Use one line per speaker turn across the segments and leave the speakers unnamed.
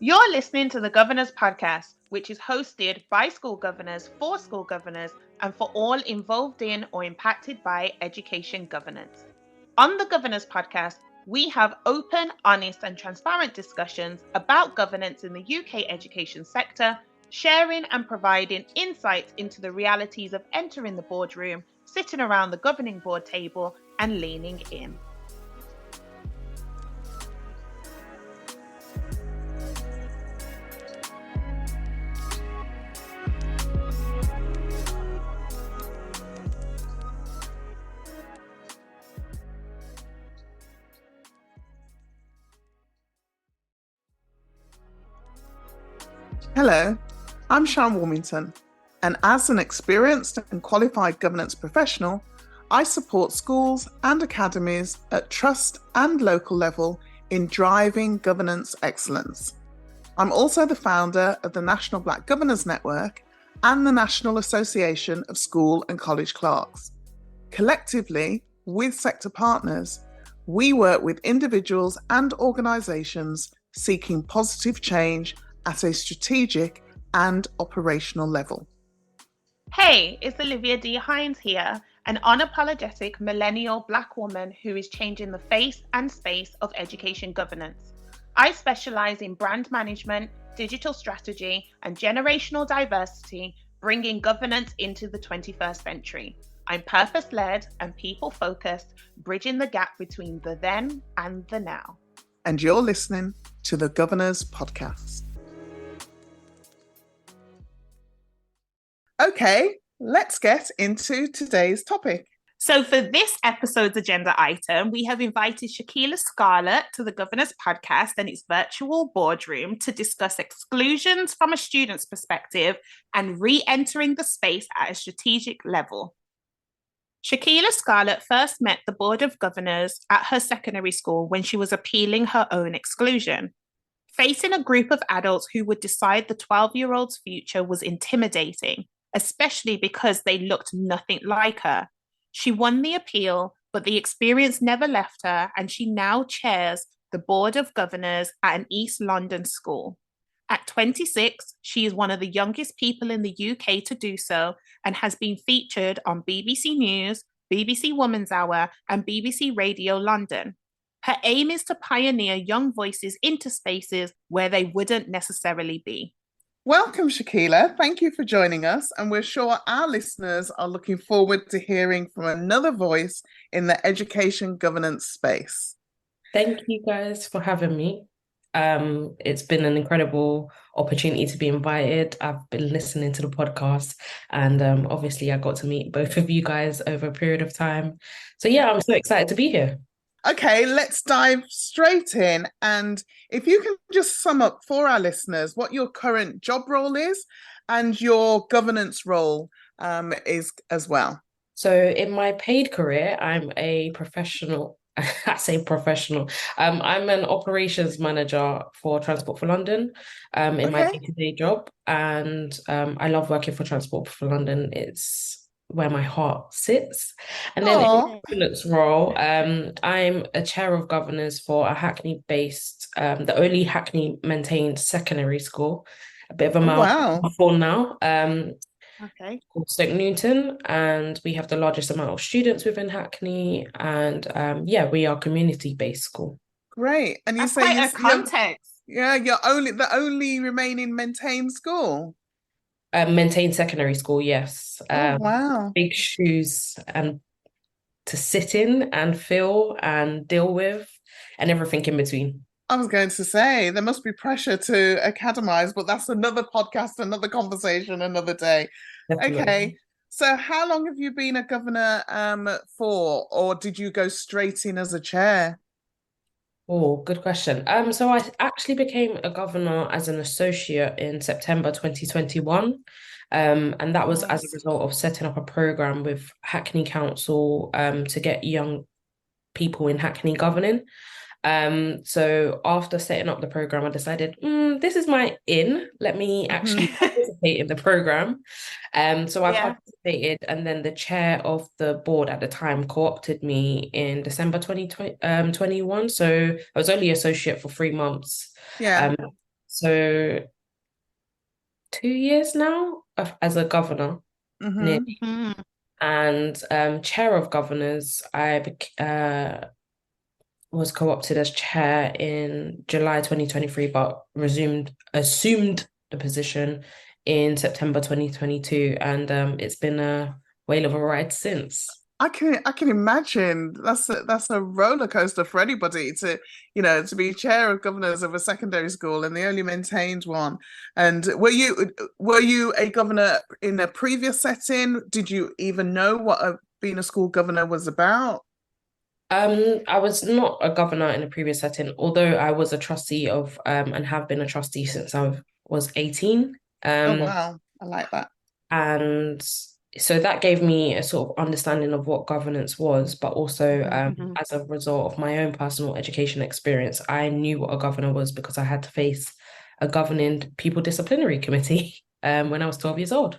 You're listening to the Governors Podcast, which is hosted by school governors for school governors and for all involved in or impacted by education governance. On the Governors Podcast, we have open, honest, and transparent discussions about governance in the UK education sector, sharing and providing insights into the realities of entering the boardroom, sitting around the governing board table, and leaning in.
Hello, I'm Sharon Warmington, and as an experienced and qualified governance professional, I support schools and academies at trust and local level in driving governance excellence. I'm also the founder of the National Black Governors Network and the National Association of School and College Clerks. Collectively, with sector partners, we work with individuals and organisations seeking positive change at a strategic and operational level.
Hey, it's Olivia D. Hines here, an unapologetic millennial Black woman who is changing the face and space of education governance. I specialise in brand management, digital strategy, and generational diversity, bringing governance into the 21st century. I'm purpose-led and people-focused, bridging the gap between the then and the now.
And you're listening to the Governors Podcast. Okay, let's get into today's topic.
So for this episode's agenda item, we have invited Shekeila Scarlett to the Governors Podcast and its virtual boardroom to discuss exclusions from a student's perspective and re-entering the space at a strategic level. Shekeila Scarlett first met the Board of Governors at her secondary school when she was appealing her own exclusion. Facing a group of adults who would decide the 12-year-old's future was intimidating, especially because they looked nothing like her. She won the appeal, but the experience never left her, and she now chairs the Board of Governors at an East London school. At 26, she is one of the youngest people in the UK to do so and has been featured on BBC News, BBC Woman's Hour, and BBC Radio London. Her aim is to pioneer young voices into spaces where they wouldn't necessarily be.
Welcome, Shekeila. Thank you for joining us, and we're sure our listeners are looking forward to hearing from another voice in the education governance space.
Thank you guys for having me. It's been an incredible opportunity to be invited. I've been listening to the podcast, and obviously I got to meet both of you guys over a period of time. So yeah, I'm so excited to be here.
Okay, let's dive straight in. And if you can just sum up for our listeners what your current job role is and your governance role is as well.
So in my paid career, I'm a professional. I say professional. I'm an operations manager for Transport for London in my day-to-day job. And I love working for Transport for London. It's where my heart sits. And then in the governance role, I'm a chair of governors for a Hackney-based, the only Hackney-maintained secondary school. A bit of a mouthful now. Called Stoke Newton, and we have the largest amount of students within Hackney, and we are a community-based school.
Great. And you
That's
say
quite a context.
You're the only remaining maintained school.
Maintained secondary school, yes.
Wow.
Big shoes and to sit in and feel and deal with, and everything in between.
I was going to say, there must be pressure to academize, but that's another podcast, another conversation, another day. Definitely. Okay, so how long have you been a governor for, or did you go straight in as a chair?
Oh, good question. So I actually became a governor as an associate in September 2021. And that was as a result of setting up a program with Hackney Council to get young people in Hackney governing. So after setting up the program, I decided, this is my in. Let me actually participate in the program. So I participated, and then the chair of the board at the time co-opted me in December 2021. So I was only associate for 3 months. So 2 years now as a governor,
Mm-hmm.
nearly. And chair of governors, was co-opted as chair in July 2023, but assumed the position in September 2022. And it's been a whale of a ride since.
I can imagine that's a roller coaster for anybody to be chair of governors of a secondary school and the only maintained one. And were you a governor in a previous setting? Did you even know what being a school governor was about?
I was not a governor in a previous setting, although I was a trustee of and have been a trustee since I was 18.
Oh
Um,
wow, I like that.
and so that gave me a sort of understanding of what governance was, but also as a result of my own personal education experience, I knew what a governor was because I had to face a governing Pupil Disciplinary Committee when I was 12 years old.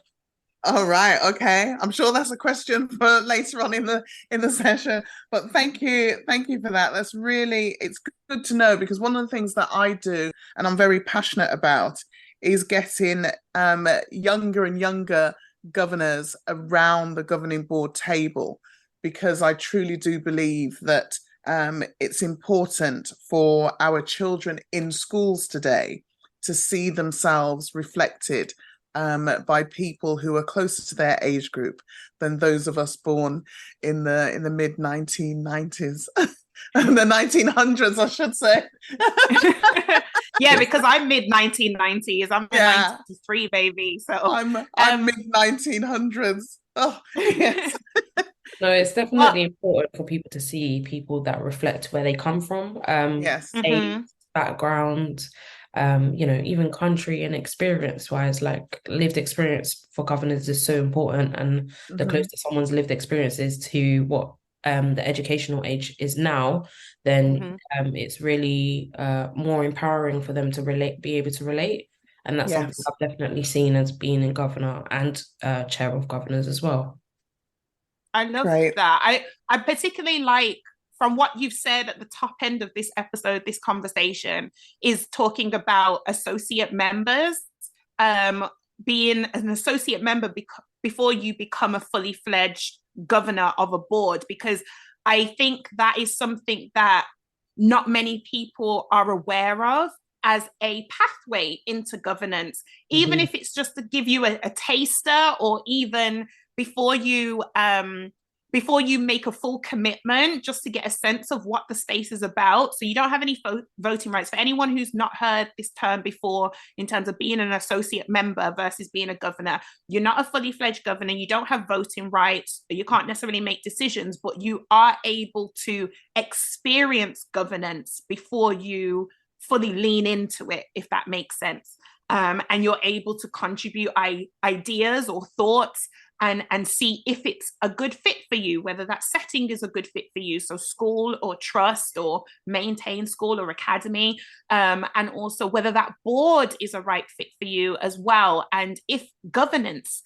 All right, okay. I'm sure that's a question for later on in the session. But thank you for that. It's good to know because one of the things that I do and I'm very passionate about is getting younger and younger governors around the governing board table because I truly do believe that it's important for our children in schools today to see themselves reflected by people who are closer to their age group than those of us born in the mid 1990s. The 1900s, I should say.
Yeah, because I'm mid 1990s. I'm a
Yeah,
93 baby. So
I'm mid 1900s. Oh, yes.
No, it's
but
definitely important for people to see people that reflect where they come from,
Yes.
age, background, even country and experience wise, like lived experience for governors is so important. And the
Hmm.
closer someone's lived experience is to what the educational age is now, then it's really more empowering for them to be able to relate. And that's something
Yes.
I've definitely seen as being a governor and chair of governors as well.
I love
Great.
that. I particularly like from what you've said at the top end of this episode, this conversation is talking about associate members, um, being an associate member before you become a fully fledged governor of a board, because I think that is something that not many people are aware of as a pathway into governance, even
Mhm.
if it's just to give you a taster, or even before you before you make a full commitment, just to get a sense of what the space is about. So you don't have any voting rights. For anyone who's not heard this term before, in terms of being an associate member versus being a governor, you're not a fully fledged governor. You don't have voting rights. You can't necessarily make decisions, but you are able to experience governance before you fully lean into it, if that makes sense. And you're able to contribute ideas or thoughts, and see if it's a good fit for you, whether that setting is a good fit for you. So school or trust or maintain school or academy, and also whether that board is a right fit for you as well. And if governance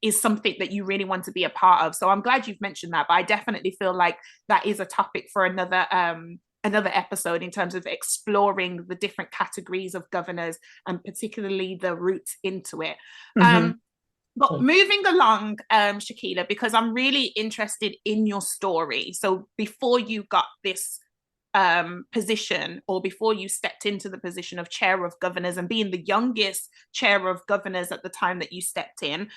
is something that you really want to be a part of. So I'm glad you've mentioned that, but I definitely feel like that is a topic for another episode, in terms of exploring the different categories of governors and particularly the routes into it.
Hmm.
But moving along, Shekeila, because I'm really interested in your story. So before you got this position, or before you stepped into the position of chair of governors and being the youngest chair of governors at the time that you stepped in,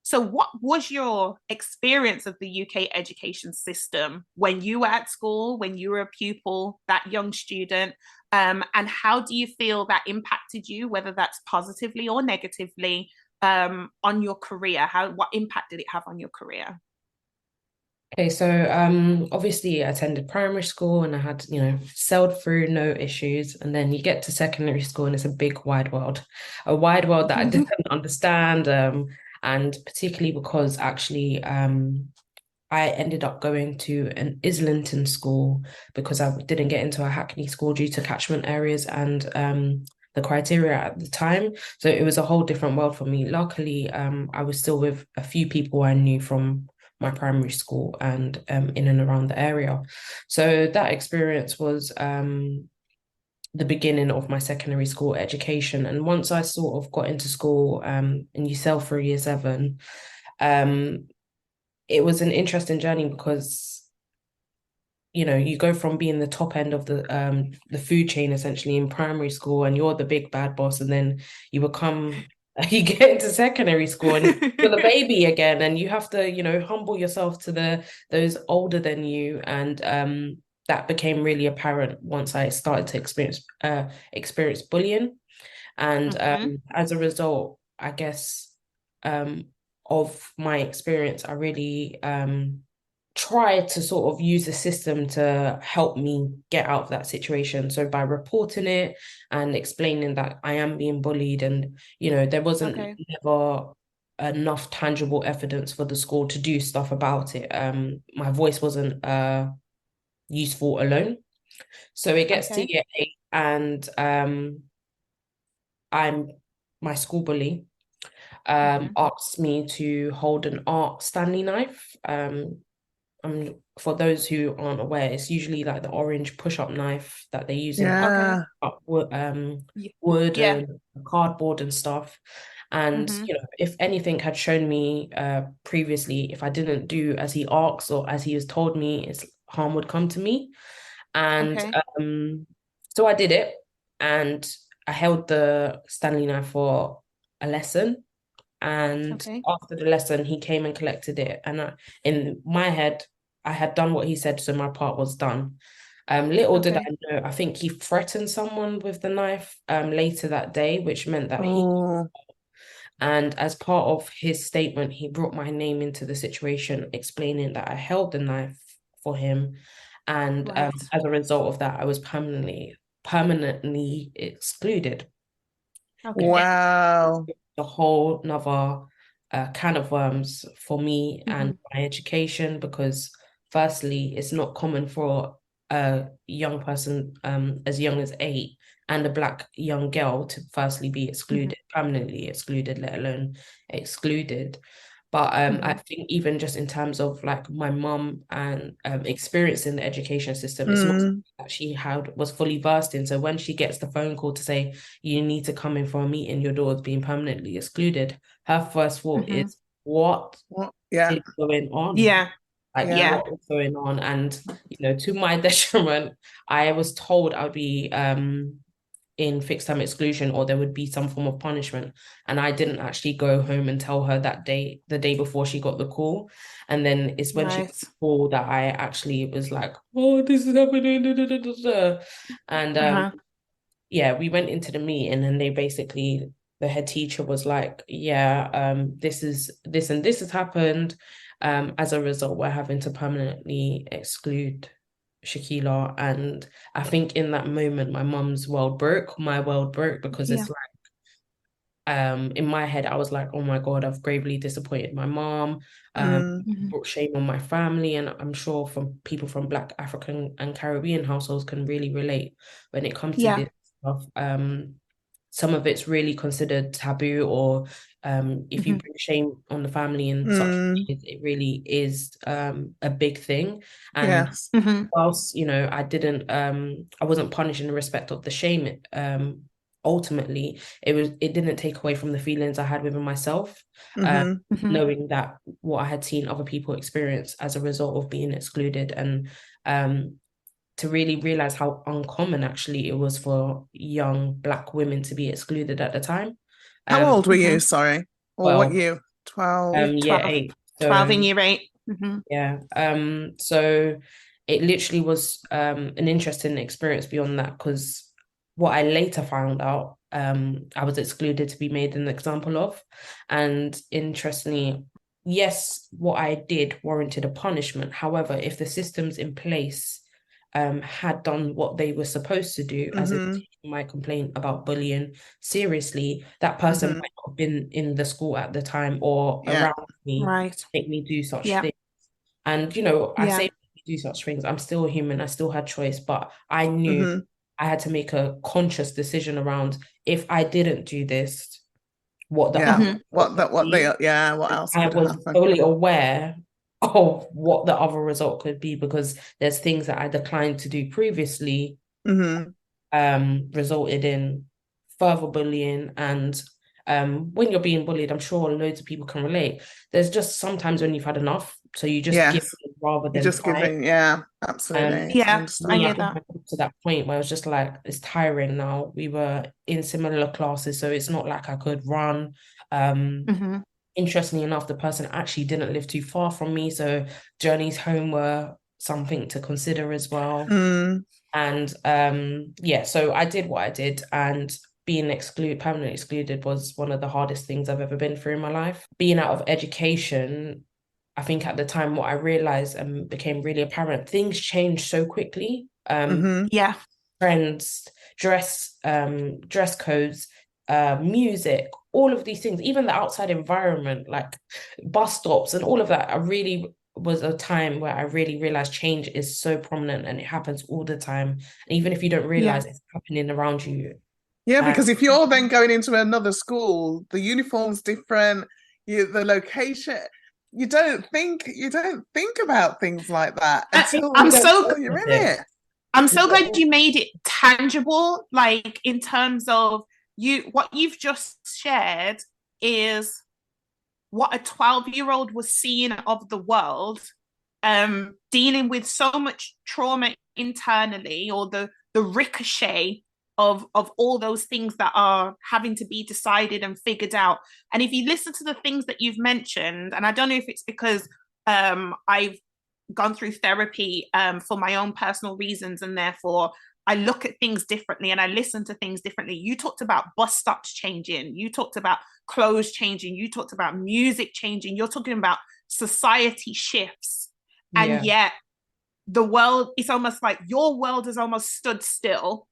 so what was your experience of the UK education system when you were at school, when you were a pupil, that young student? And how do you feel that impacted you, whether that's positively or negatively, on your career? What impact did it have on your career?
Okay, so obviously I attended primary school and I had, sailed through no issues. And then you get to secondary school and it's a big wide world, a wide world that I didn't understand. And particularly because actually I ended up going to an Islington school because I didn't get into a Hackney school due to catchment areas and the criteria at the time. So it was a whole different world for me. Luckily, I was still with a few people I knew from my primary school and in and around the area. So that experience was the beginning of my secondary school education. And once I sort of got into school, in year 7 through year 7, it was an interesting journey because you go from being the top end of the food chain essentially in primary school, and you're the big bad boss, and then you become you get into secondary school and you're the baby again, and you have to humble yourself to those older than you. And that became really apparent once I started to experience bullying. And as a result, I guess, of my experience, I really try to sort of use the system to help me get out of that situation. So by reporting it and explaining that I am being bullied, and there wasn't never enough tangible evidence for the school to do stuff about it. My voice wasn't useful alone. So it gets to year 8, and my school bully asked me to hold an art Stanley knife. For those who aren't aware, it's usually like the orange push-up knife that they use in wood and cardboard and stuff. And if anything had shown me previously, if I didn't do as he asked or as he has told me, harm would come to me. And so I did it, and I held the Stanley knife for a lesson. And after the lesson, he came and collected it. And in my head, I had done what he said, so my part was done. Little did I know, I think he threatened someone with the knife later that day, which meant that and as part of his statement, he brought my name into the situation, explaining that I held the knife for him. And as a result of that, I was permanently excluded.
Wow.
A whole nother can of worms for me and my education, because firstly, it's not common for a young person as young as 8 and a Black young girl to firstly be excluded, permanently excluded, let alone excluded. But I think even just in terms of like my mum and experience in the education system, it's not something that she was fully versed in. So when she gets the phone call to say, you need to come in for a meeting, your daughter's being permanently excluded, her first thought is, what is going on? What is going on? And, to my detriment, I was told I'd be in fixed term exclusion, or there would be some form of punishment. And I didn't actually go home and tell her that day, the day before she got the call. And then it's when she got the call that I actually was like, oh, this is happening. Da, da, da, da, da. And we went into the meeting, and they basically, the head teacher was like, this and this has happened. As a result, we're having to permanently exclude Shekeila. And I think in that moment, my world broke, because it's like, in my head, I was like, oh my God, I've gravely disappointed my mom, brought shame on my family. And I'm sure from people from Black, African and Caribbean households can really relate when it comes to this stuff. Some of it's really considered taboo, or if you bring shame on the family in such ways, it really is a big thing. And whilst I wasn't punished in respect of the shame, ultimately it didn't take away from the feelings I had within myself, knowing that what I had seen other people experience as a result of being excluded, and to really realize how uncommon actually it was for young Black women to be excluded at the time.
How old were you? Sorry. Or what year? 12?
Year 8. So,
12 in year 8.
Yeah. So it literally was an interesting experience beyond that, because what I later found out, I was excluded to be made an example of. And interestingly, yes, what I did warranted a punishment. However, if the systems in place had done what they were supposed to do, as in taking my complaint about bullying seriously, that person might not have been in the school at the time or around me to make me do such things. And, I say do such things, I'm still a human, I still had choice, but I knew I had to make a conscious decision around, if I didn't do this, what else
I
was fully aware of what the other result could be, because there's things that I declined to do previously resulted in further bullying. And when you're being bullied, I'm sure loads of people can relate. There's just sometimes when you've had enough, so you just give
Yes.
in rather
You're
than
just
fight.
giving, yeah, absolutely. I
Yeah, I
Me, I
understand.
hear
think
that.
I got to that point where I was just like, it's tiring now. We were in similar classes, so it's not like I could run. Um,
Hmm.
Interestingly enough, the person actually didn't live too far from me, so journeys home were something to consider as well.
Mm,
And yeah, so I did what I did, and being permanently excluded was one of the hardest things I've ever been through in my life. Being out of education, I think at the time what I realized and became really apparent, things changed so quickly.
hmm.
Yeah.
Trends, dress codes, music, all of these things, even the outside environment, like bus stops and all of that, I really was a time where I really realized change is so prominent and it happens all the time. And even if you don't
Yeah.
realize it's happening around you.
Yeah,
And
because if you're then going into another school, the uniform's different, the location, you don't think about things like that
I'm
you
until
don't
so
cope
you're
with
in
it.
it.
I'm
You
so glad
don't-
you made it tangible, like in terms of what you've just shared is what a 12-year-old was seeing of the world, dealing with so much trauma internally, or the ricochet of all those things that are having to be decided and figured out. And if you listen to the things that you've mentioned, and I don't know if it's because I've gone through therapy for my own personal reasons, and therefore I look at things differently and I listen to things differently. You talked about bus stops changing, you talked about clothes changing, you talked about music changing, you're talking about society shifts. And
Yeah,
yet the world, it's almost like your world has almost stood still,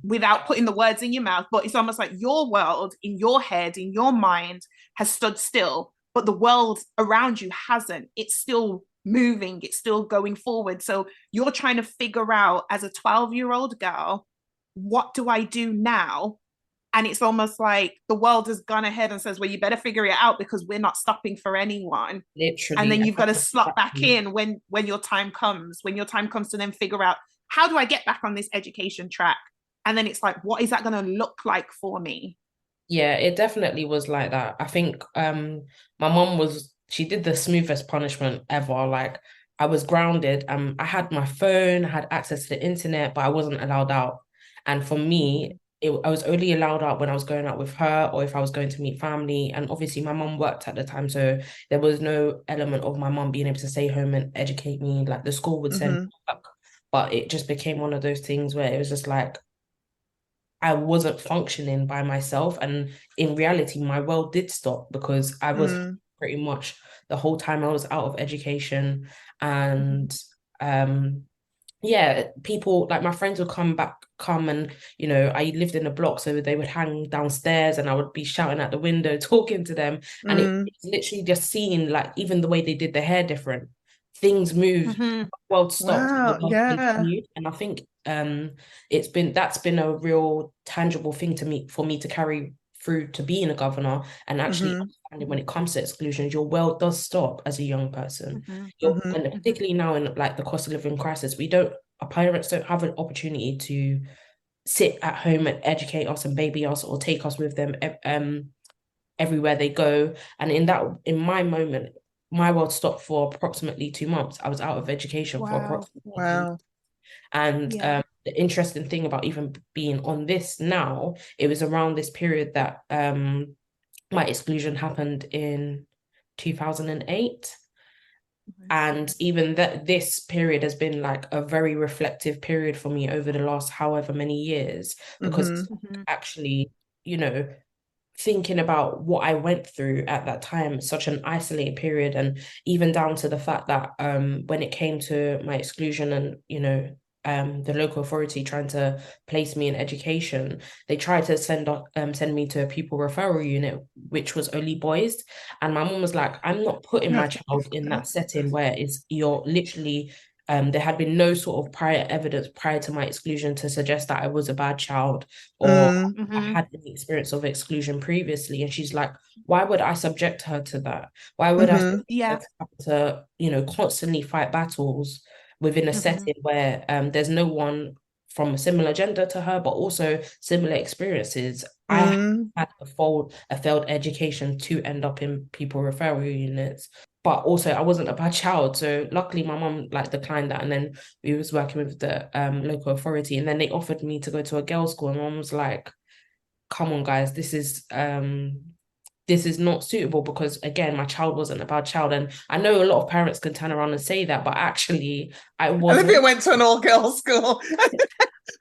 without putting the words in your mouth, but it's almost like your world in your head, in your mind, has stood still, but the world around you hasn't. It's still moving, it's still going forward. So you're trying to figure out, as a 12-year-old girl, what do I do now? And it's almost like the world has gone ahead and says, well, you better figure it out because we're not stopping for anyone. And
literally.
then
And
you've got to slot back in when your time comes, to then figure out, how do I get back on this education track? And then it's like, what is that going to look like for me?
yeah, it definitely was like that. I think my mom she did the smoothest punishment ever. Like I was grounded. I had my phone, I had access to the internet, but I wasn't allowed out. And for me, I was only allowed out when I was going out with her or if I was going to meet family. And obviously my mom worked at the time, so there was no element of my mom being able to stay home and educate me. Like the school would send me
Hmm.
back. But it just became one of those things where it was just like I wasn't functioning by myself. And in reality, my world did stop because I was
Mm,
pretty much the whole time I was out of education. And um yeah, people like my friends would come and I lived in a block, so they would hang downstairs and I would be shouting at the window, talking to them. And
mm.
it's literally just seeing like even the way they did their hair different. Things moved,
Mm-hmm.
world stopped, the
Wow,
world
yeah.
continued. And I think that's been a real tangible thing to me for me to carry through to being a governor and actually
Hmm.
understanding when it comes to exclusions, your world does stop as a young person.
Mm-hmm.
Hmm.
And particularly now in like the cost of living crisis, our parents don't have an opportunity to sit at home and educate us and baby us or take us with them everywhere they go. And in my moment, my world stopped for approximately 2 months. I was out of education for
Wow.
approximately 2 months.
Wow.
And
Yeah.
the interesting thing about even being on this now, it was around this period that my exclusion happened in 2008. And even that this period has been like a very reflective period for me over the last however many years, because
Hmm.
it's
Mm-hmm.
actually, you know, thinking about what I went through at that time, such an isolated period, and even down to the fact that when it came to my exclusion and the local authority trying to place me in education, they tried to send me to a pupil referral unit, which was only boys. And my mom was like, I'm not putting my child in that setting where you're literally there had been no sort of prior evidence prior to my exclusion to suggest that I was a bad child or
Mm,
I
Mm-hmm.
had any experience of exclusion previously. And she's like, why would I subject her to that? Why would I
hmm.
subject her
Yeah.
to have to, constantly fight battles within a
Mm-hmm.
setting where there's no one from a similar gender to her, but also similar experiences. I had a failed education to end up in people referral units, but also I wasn't a bad child. So luckily my mum like declined that, and then we was working with the local authority, and then they offered me to go to a girls' school, and mum was like, come on guys, this is not suitable, because again, my child wasn't a bad child. And I know a lot of parents can turn around and say that, but actually I wasn't.
Olivia went to an all-girls school.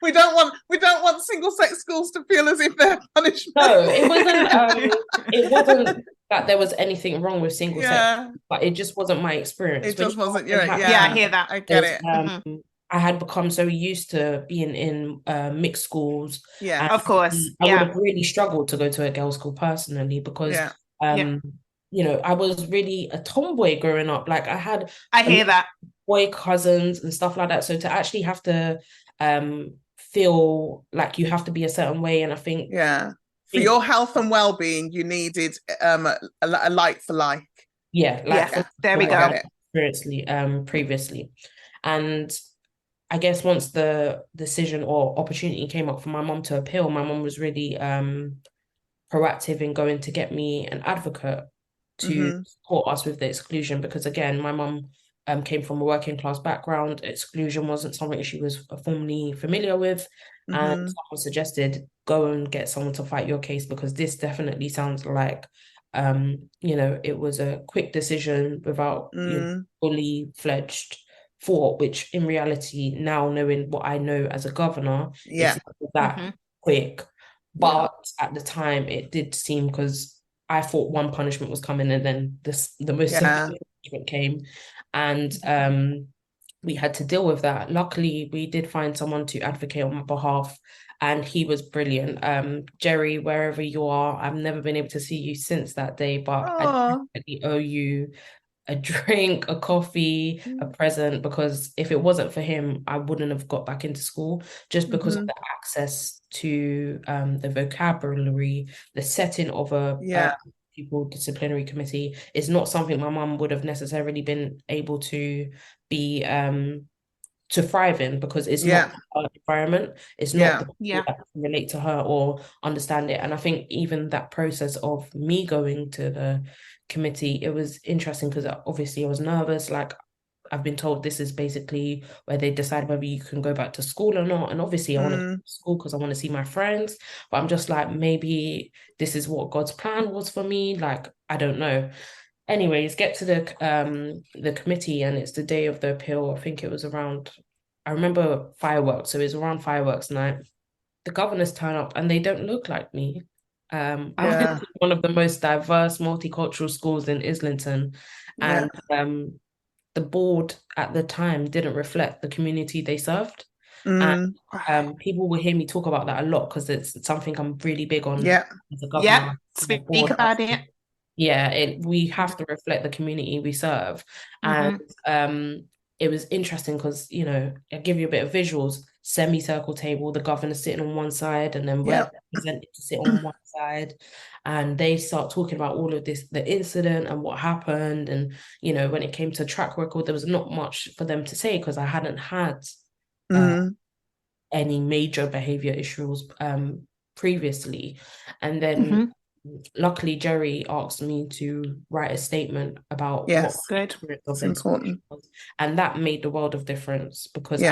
We don't want single-sex schools to feel as if they're punishment.
No, it wasn't that there was anything wrong with single sex, but it just wasn't my experience.
It just wasn't. Yeah,
I hear that.
I get it.
I had become so used to being in mixed schools.
Yeah,
of course.
I would have really struggled to go to a girls' school personally, because you know, I was really a tomboy growing up. Like I
hear that.
Boy cousins and stuff like that. So to actually have to feel like you have to be a certain way, and I think
for your health and well-being, you needed a like for like.
There we go.
Previously, and I guess once the decision or opportunity came up for my mum to appeal, my mum was really proactive in going to get me an advocate to support us with the exclusion, because again, my mum came from a working class background. Exclusion wasn't something she was formally familiar with, and someone suggested go and get someone to fight your case, because this definitely sounds like you know, it was a quick decision without fully fledged thought, which in reality, now knowing what I know as a governor, it's not that quick. But at the time it did seem, because I thought one punishment was coming, and then the most significant punishment came, and we had to deal with that. Luckily, we did find someone to advocate on my behalf, and he was brilliant. Jerry, wherever you are, I've never been able to see you since that day, but I definitely owe you a drink, a coffee, a present, because if it wasn't for him, I wouldn't have got back into school, just because of the access to the vocabulary, the setting of a Pupil Disciplinary Committee is not something my mum would have necessarily been able to be to thrive in, because it's not her environment. It's not the people that can relate to her or understand it. And I think even that process of me going to the committee, it was interesting, because obviously I was nervous. Like, I've been told this is basically where they decide whether you can go back to school or not. And obviously I want to go to school because I want to see my friends, but I'm just like, maybe this is what God's plan was for me. Like, I don't know. Anyways, get to the committee, and it's the day of the appeal. I think it was around, I remember fireworks. So it was around fireworks night. The governors turn up and they don't look like me. I went to one of the most diverse multicultural schools in Islington, and the board at the time didn't reflect the community they served. And people will hear me talk about that a lot, because it's something I'm really big on as a governor.
Speak about it.
We have to reflect the community we serve. And it was interesting because, you know, I'll give you a bit of visuals. Semicircle table, the governor sitting on one side, and then we're represented to sit on one side, and they start talking about all of this, the incident and what happened. And, you know, when it came to track record, there was not much for them to say, because I hadn't had any major behavior issues previously. And then luckily Jerry asked me to write a statement about
what it's important,
and that made the world of difference, because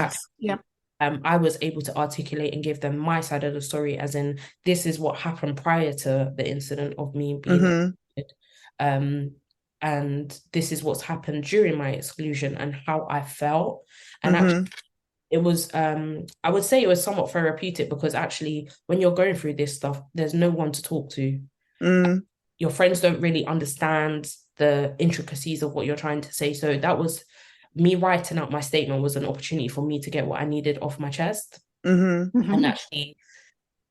I was able to articulate and give them my side of the story, as in, this is what happened prior to the incident of me being and this is what's happened during my exclusion and how I felt. And actually, it was I would say it was somewhat therapeutic, because actually when you're going through this stuff, there's no one to talk to. Your friends don't really understand the intricacies of what you're trying to say. So that was me writing out my statement, was an opportunity for me to get what I needed off my chest. And actually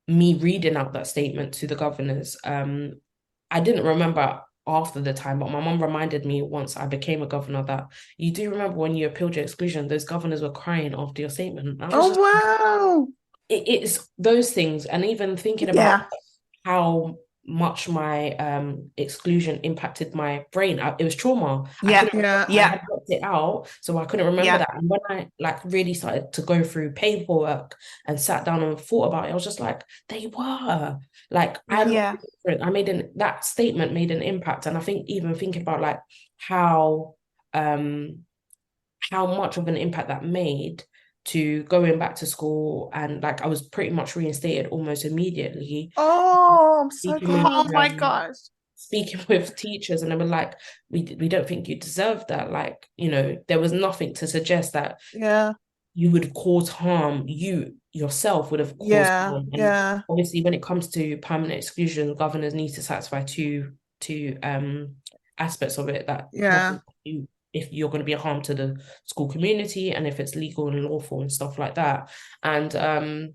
me reading out that statement to the governors, I didn't remember after the time, but my mum reminded me once I became a governor that you do remember when you appealed your exclusion, those governors were crying after your statement.
Wow.
It's those things. And even thinking about how much my exclusion impacted my brain. It was trauma.
Yeah.
I had blocked it out, so I couldn't remember that. And when I like really started to go through paperwork and sat down and thought about it, I was just like, they were like, I'm different. That statement made an impact. And I think even thinking about like how much of an impact that made to going back to school, and like I was pretty much reinstated almost immediately.
Oh, I'm so
Speaking
glad.
Oh my gosh.
Speaking with teachers, and they were like, we don't think you deserve that. Like, there was nothing to suggest that you would cause harm. You yourself would have caused harm. And obviously when it comes to permanent exclusion, governors need to satisfy two aspects of it, that if you're going to be a harm to the school community, and if it's legal and lawful and stuff like that. And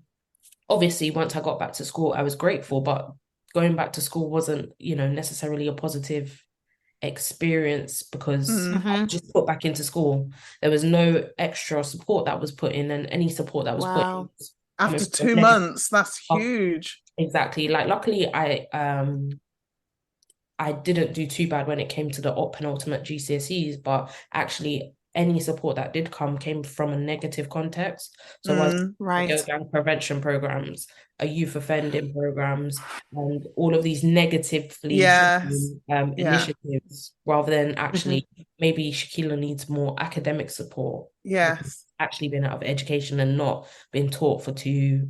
obviously once I got back to school, I was grateful, but going back to school wasn't, necessarily a positive experience, because I just put back into school. There was no extra support that was put in, and any support that was put in was
after 2 months. That's huge.
Exactly. Like, luckily I didn't do too bad when it came to the penultimate GCSEs, but actually any support that did come came from a negative context. So girl gang prevention programs, youth offending programs, and all of these negatively initiatives, rather than actually maybe Shekeila needs more academic support.
Yes.
Actually been out of education and not been taught for 2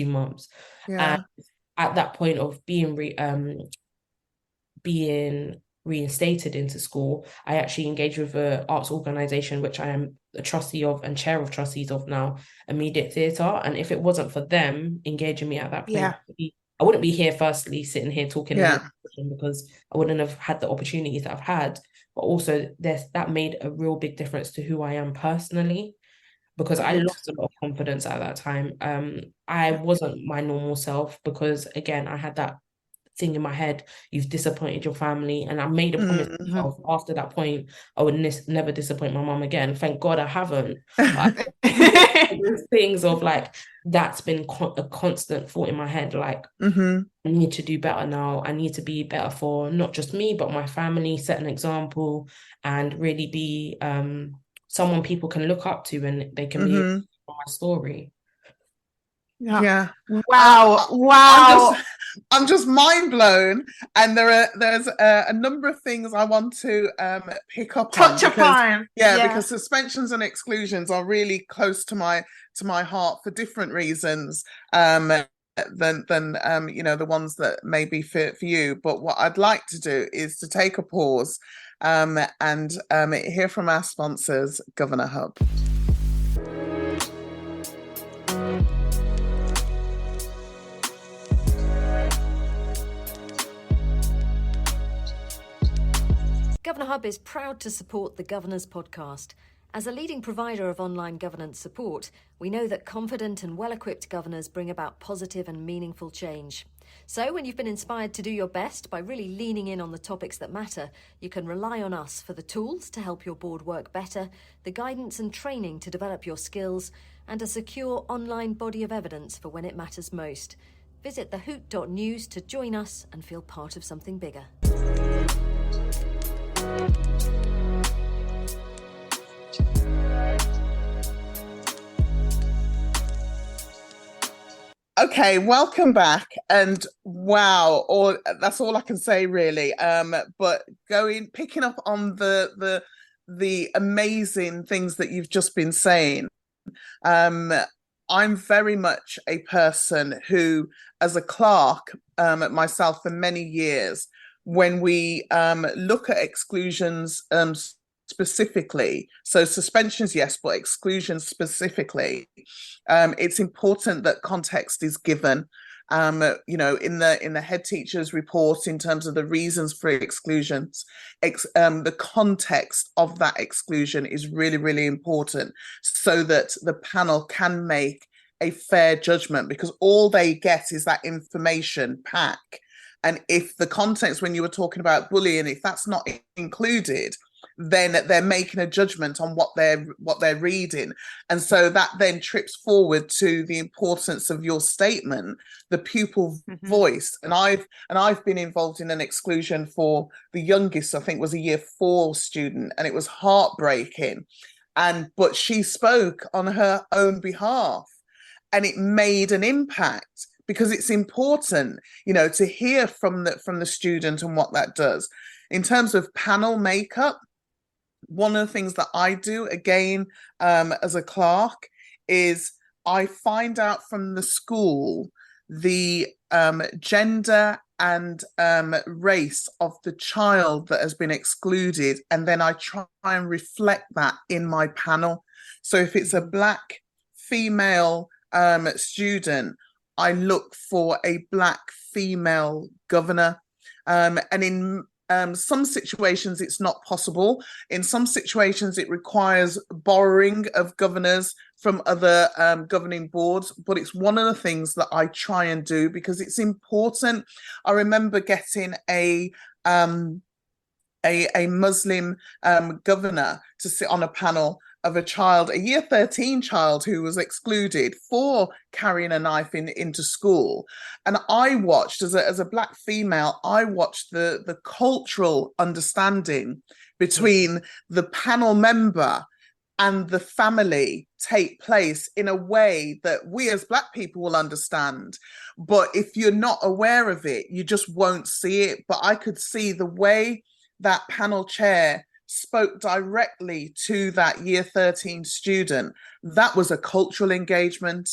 months.
Yeah.
And at that point of being reinstated into school, I actually engaged with an arts organisation, which I am a trustee of and chair of trustees of now, Immediate Theatre. And if it wasn't for them engaging me at that point, I wouldn't be here firstly sitting here talking because I wouldn't have had the opportunities that I've had. But also that made a real big difference to who I am personally, because I lost a lot of confidence at that time. I wasn't my normal self, because again, I had that thing in my head, you've disappointed your family. And I made a promise to myself after that point, I would never disappoint my mom again. Thank God I haven't. Those things of like, that's been a constant thought in my head, like, I need to do better now. I need to be better for not just me, but my family, set an example, and really be someone people can look up to, and they can be on my story.
Yeah.
Wow.
I'm just mind blown, and there's a number of things I want to pick up on. Because suspensions and exclusions are really close to my heart for different reasons than the ones that may be fit for you. But what I'd like to do is to take a pause and hear from our sponsors, Governor Hub.
Governor Hub is proud to support the Governor's podcast. As a leading provider of online governance support, we know that confident and well-equipped governors bring about positive and meaningful change. So when you've been inspired to do your best by really leaning in on the topics that matter, you can rely on us for the tools to help your board work better, the guidance and training to develop your skills, and a secure online body of evidence for when it matters most. Visit thehoot.news to join us and feel part of something bigger.
Okay, welcome back, and wow, that's all I can say really. But picking up on the amazing things that you've just been saying. I'm very much a person who, as a clerk, myself for many years, when we look at exclusions specifically, so suspensions, yes, but exclusions specifically, it's important that context is given. In the head teacher's report, in terms of the reasons for exclusions, the context of that exclusion is really, really important, so that the panel can make a fair judgment, because all they get is that information pack. And if the context, when you were talking about bullying, if that's not included, then they're making a judgment on what they're reading. And so that then trips forward to the importance of your statement, the pupil voice. And I've been involved in an exclusion for the youngest, I think was a year 4 student, and it was heartbreaking. But she spoke on her own behalf, and it made an impact, because it's important, to hear from the student and what that does. In terms of panel makeup, one of the things that I do, again, as a clerk, is I find out from the school the gender and race of the child that has been excluded, and then I try and reflect that in my panel. So if it's a Black female student, I look for a Black female governor. And in some situations, it's not possible. In some situations, it requires borrowing of governors from other governing boards. But it's one of the things that I try and do, because it's important. I remember getting a Muslim governor to sit on a panel of a year 13 child who was excluded for carrying a knife into school. And I watched, as a Black female, I watched the cultural understanding between the panel member and the family take place in a way that we as Black people will understand. But if you're not aware of it, you just won't see it. But I could see the way that panel chair spoke directly to that year 13 student. That was a cultural engagement.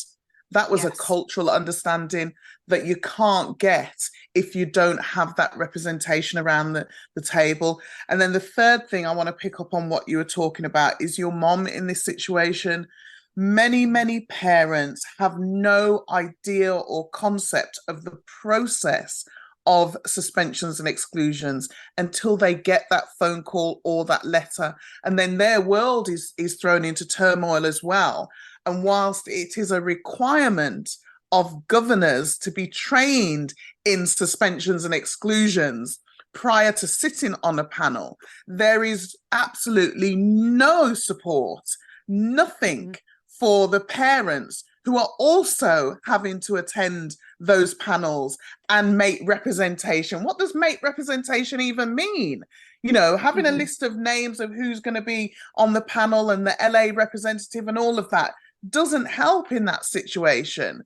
That was a cultural understanding that you can't get if you don't have that representation around the table. And then the third thing I want to pick up on what you were talking about is your mom in this situation. Many parents have no idea or concept of the process of suspensions and exclusions until they get that phone call or that letter, and then their world is thrown into turmoil as well. And whilst it is a requirement of governors to be trained in suspensions and exclusions prior to sitting on a panel, there is absolutely no support, nothing for the parents who are also having to attend those panels and make representation. What does make representation even mean? Having a list of names of who's going to be on the panel and the LA representative and all of that doesn't help in that situation.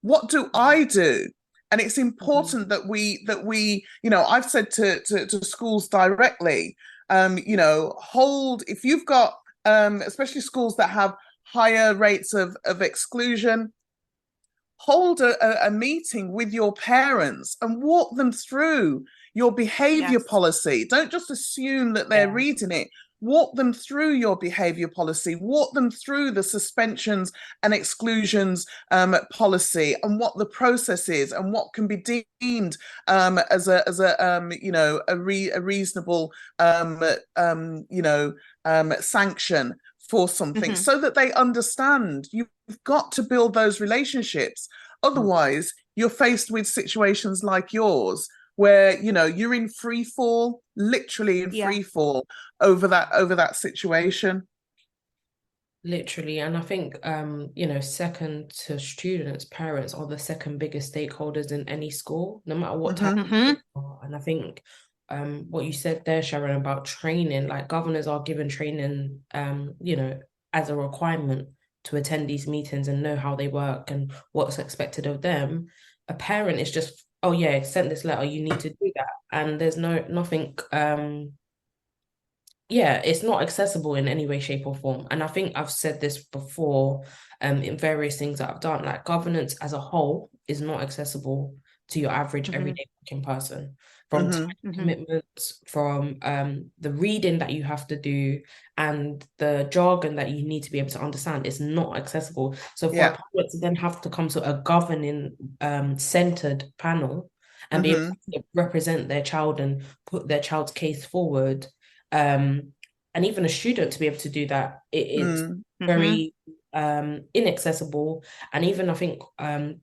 What do I do? And it's important that we, I've said to schools directly, if you've got, especially schools that have higher rates of exclusion, hold a meeting with your parents and walk them through your behavior policy. Don't just assume that they're reading it. Walk them through your behavior policy, walk them through the suspensions and exclusions policy, and what the process is and what can be deemed as a reasonable sanction for something, so that they understand. You've got to build those relationships. Otherwise, you're faced with situations like yours, where you're in free fall, literally in free fall over that situation.
Literally. And I think second to students, parents are the second biggest stakeholders in any school, no matter what type of school. And I think what you said there, Sharon, about training, like governors are given training as a requirement to attend these meetings and know how they work and what's expected of them. A parent is just, oh yeah, send this letter, you need to do that. And there's nothing, it's not accessible in any way, shape or form. And I think I've said this before in various things that I've done, like governance as a whole is not accessible to your average everyday working person. From time commitments, from the reading that you have to do and the jargon that you need to be able to understand is not accessible. So for a parent to then have to come to a governing centered panel and be able to represent their child and put their child's case forward, and even a student to be able to do that, it is very inaccessible. And even I think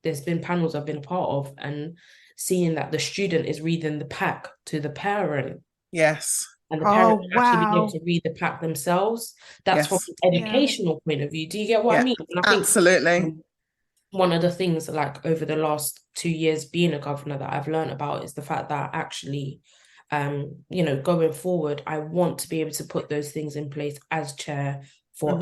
there's been panels I've been a part of, and seeing that the student is reading the pack to the parent.
Yes.
and the
Oh,
parents actually being able
wow.
to read the plaque themselves. That's from
Yes.
an
Yeah.
educational point of view. Do you get what I
Yeah,
mean? And I think
absolutely.
one of the things like over the last 2 years being a governor that I've learned about is the fact that actually, going forward, I want to be able to put those things in place as chair for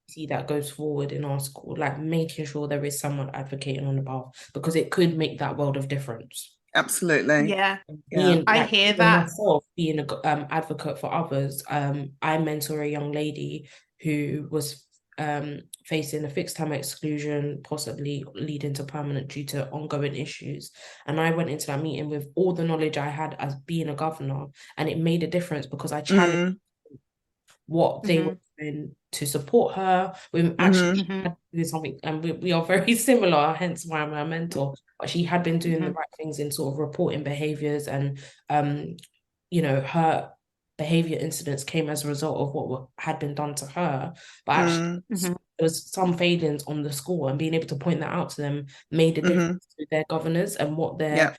see that goes forward in our school, like making sure there is someone advocating on the behalf, because it could make that world of difference.
Absolutely.
Yeah.
Being
I
like
hear
even
that.
myself being a advocate for others, I mentor a young lady who was facing a fixed time exclusion, possibly leading to permanent due to ongoing issues. And I went into that meeting with all the knowledge I had as being a governor, and it made a difference because I challenged what they were doing to support her. We actually had to do something, and we are very similar, hence why I'm her mentor. But she had been doing the right things in sort of reporting behaviors, and her behavior incidents came as a result of what had been done to her. But actually, there was some failings on the school, and being able to point that out to them made a difference to their governors and what their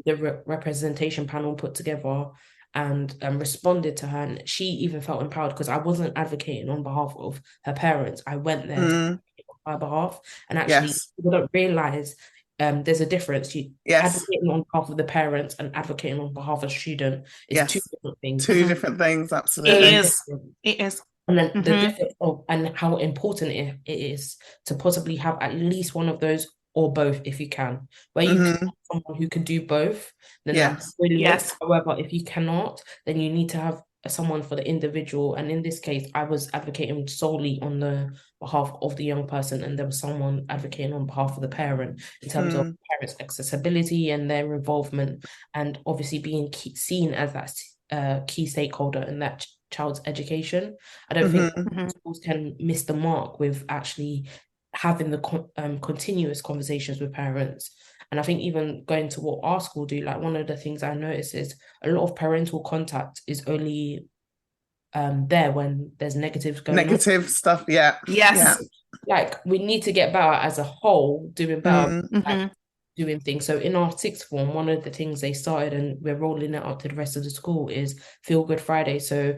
the representation panel put together, and responded to her. And she even felt empowered because I wasn't advocating on behalf of her parents. I went there to advocate on her behalf. And actually, people don't realize there's a difference. You advocating on behalf of the parents and advocating on behalf of a student is two different things.
Two different things, absolutely.
It is.
And then the difference of, and how important it is to possibly have at least one of those or both if you can. Where you can have someone who can do both, then that's brilliant.
Yes.
However, if you cannot, then you need to have someone for the individual. And in this case, I was advocating solely on the behalf of the young person, and there was someone advocating on behalf of the parent in terms of parents' accessibility and their involvement, and obviously being seen as that key stakeholder in that child's education. I don't think schools can miss the mark with actually having the continuous conversations with parents. And I think even going to what our school do, like one of the things I notice is a lot of parental contact is only there when there's negatives going on.
Negative stuff, yes.
Like we need to get better as a whole, doing better, doing things. So in our sixth form, one of the things they started, and we're rolling it out to the rest of the school, is Feel Good Friday. So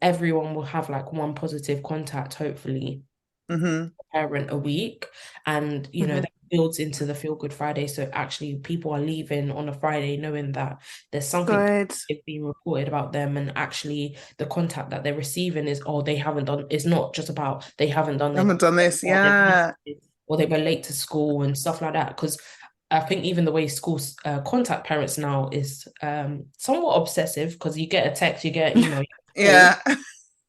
everyone will have like one positive contact, hopefully, parent a week, and that builds into the Feel Good Friday. So actually people are leaving on a Friday knowing that there's something being reported about them, and actually the contact that they're receiving is, they haven't done, it's not just about they haven't done
this,
or they were late to school and stuff like that. Because I think even the way schools contact parents now is somewhat obsessive, because you get a text, you get an email,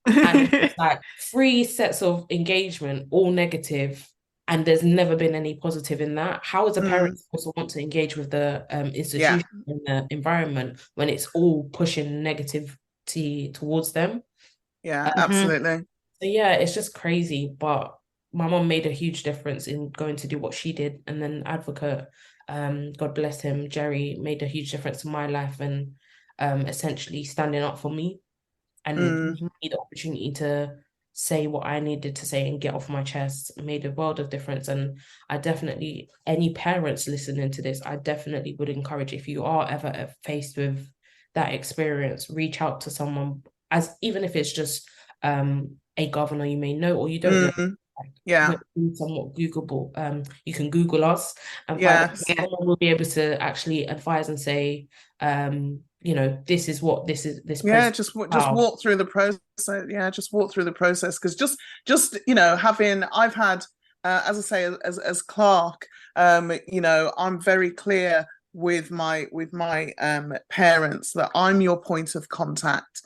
and it's like 3 sets of engagement, all negative, and there's never been any positive in that. How is a parent supposed to want to engage with the institution and the environment when it's all pushing negativity towards them?
Absolutely.
So yeah, it's just crazy. But my mom made a huge difference in going to do what she did, and then advocate, God bless him, Jerry, made a huge difference in my life, and essentially standing up for me, and giving me the opportunity to say what I needed to say and get off my chest made a world of difference. And I definitely, any parents listening to this, I definitely would encourage, if you are ever faced with that experience, reach out to someone, as even if it's just a governor you may know or you don't know. Somewhat Googleable. You can Google us and find someone will be able to actually advise and say, this is what this is. This
just walk through the process. Just walk through the process, because just I've had as I say, as clerk, I'm very clear with my parents that I'm your point of contact.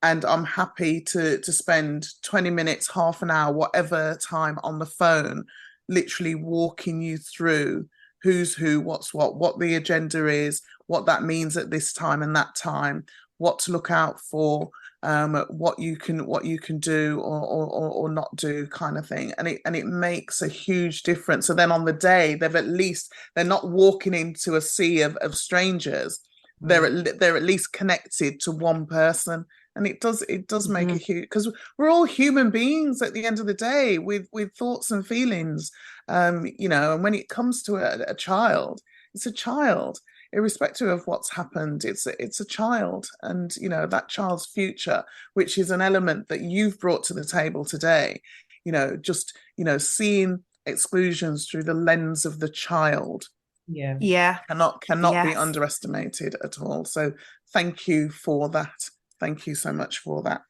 And I'm happy to spend 20 minutes, half an hour, whatever time on the phone, literally walking you through who's who, what's what the agenda is, what that means at this time and that time, what to look out for, what you can do or not do, kind of thing. And it makes a huge difference. So then on the day, they're not walking into a sea of strangers. They're at least connected to one person. And it does make a huge, because we're all human beings at the end of the day with thoughts and feelings, and when it comes to a child, it's a child. irrespective of what's happened, it's a child, and you know, that child's future, which is an element that you've brought to the table today, you know, just, you know, seeing exclusions through the lens of the child cannot be underestimated at all. So thank you for that. Thank you so much for that.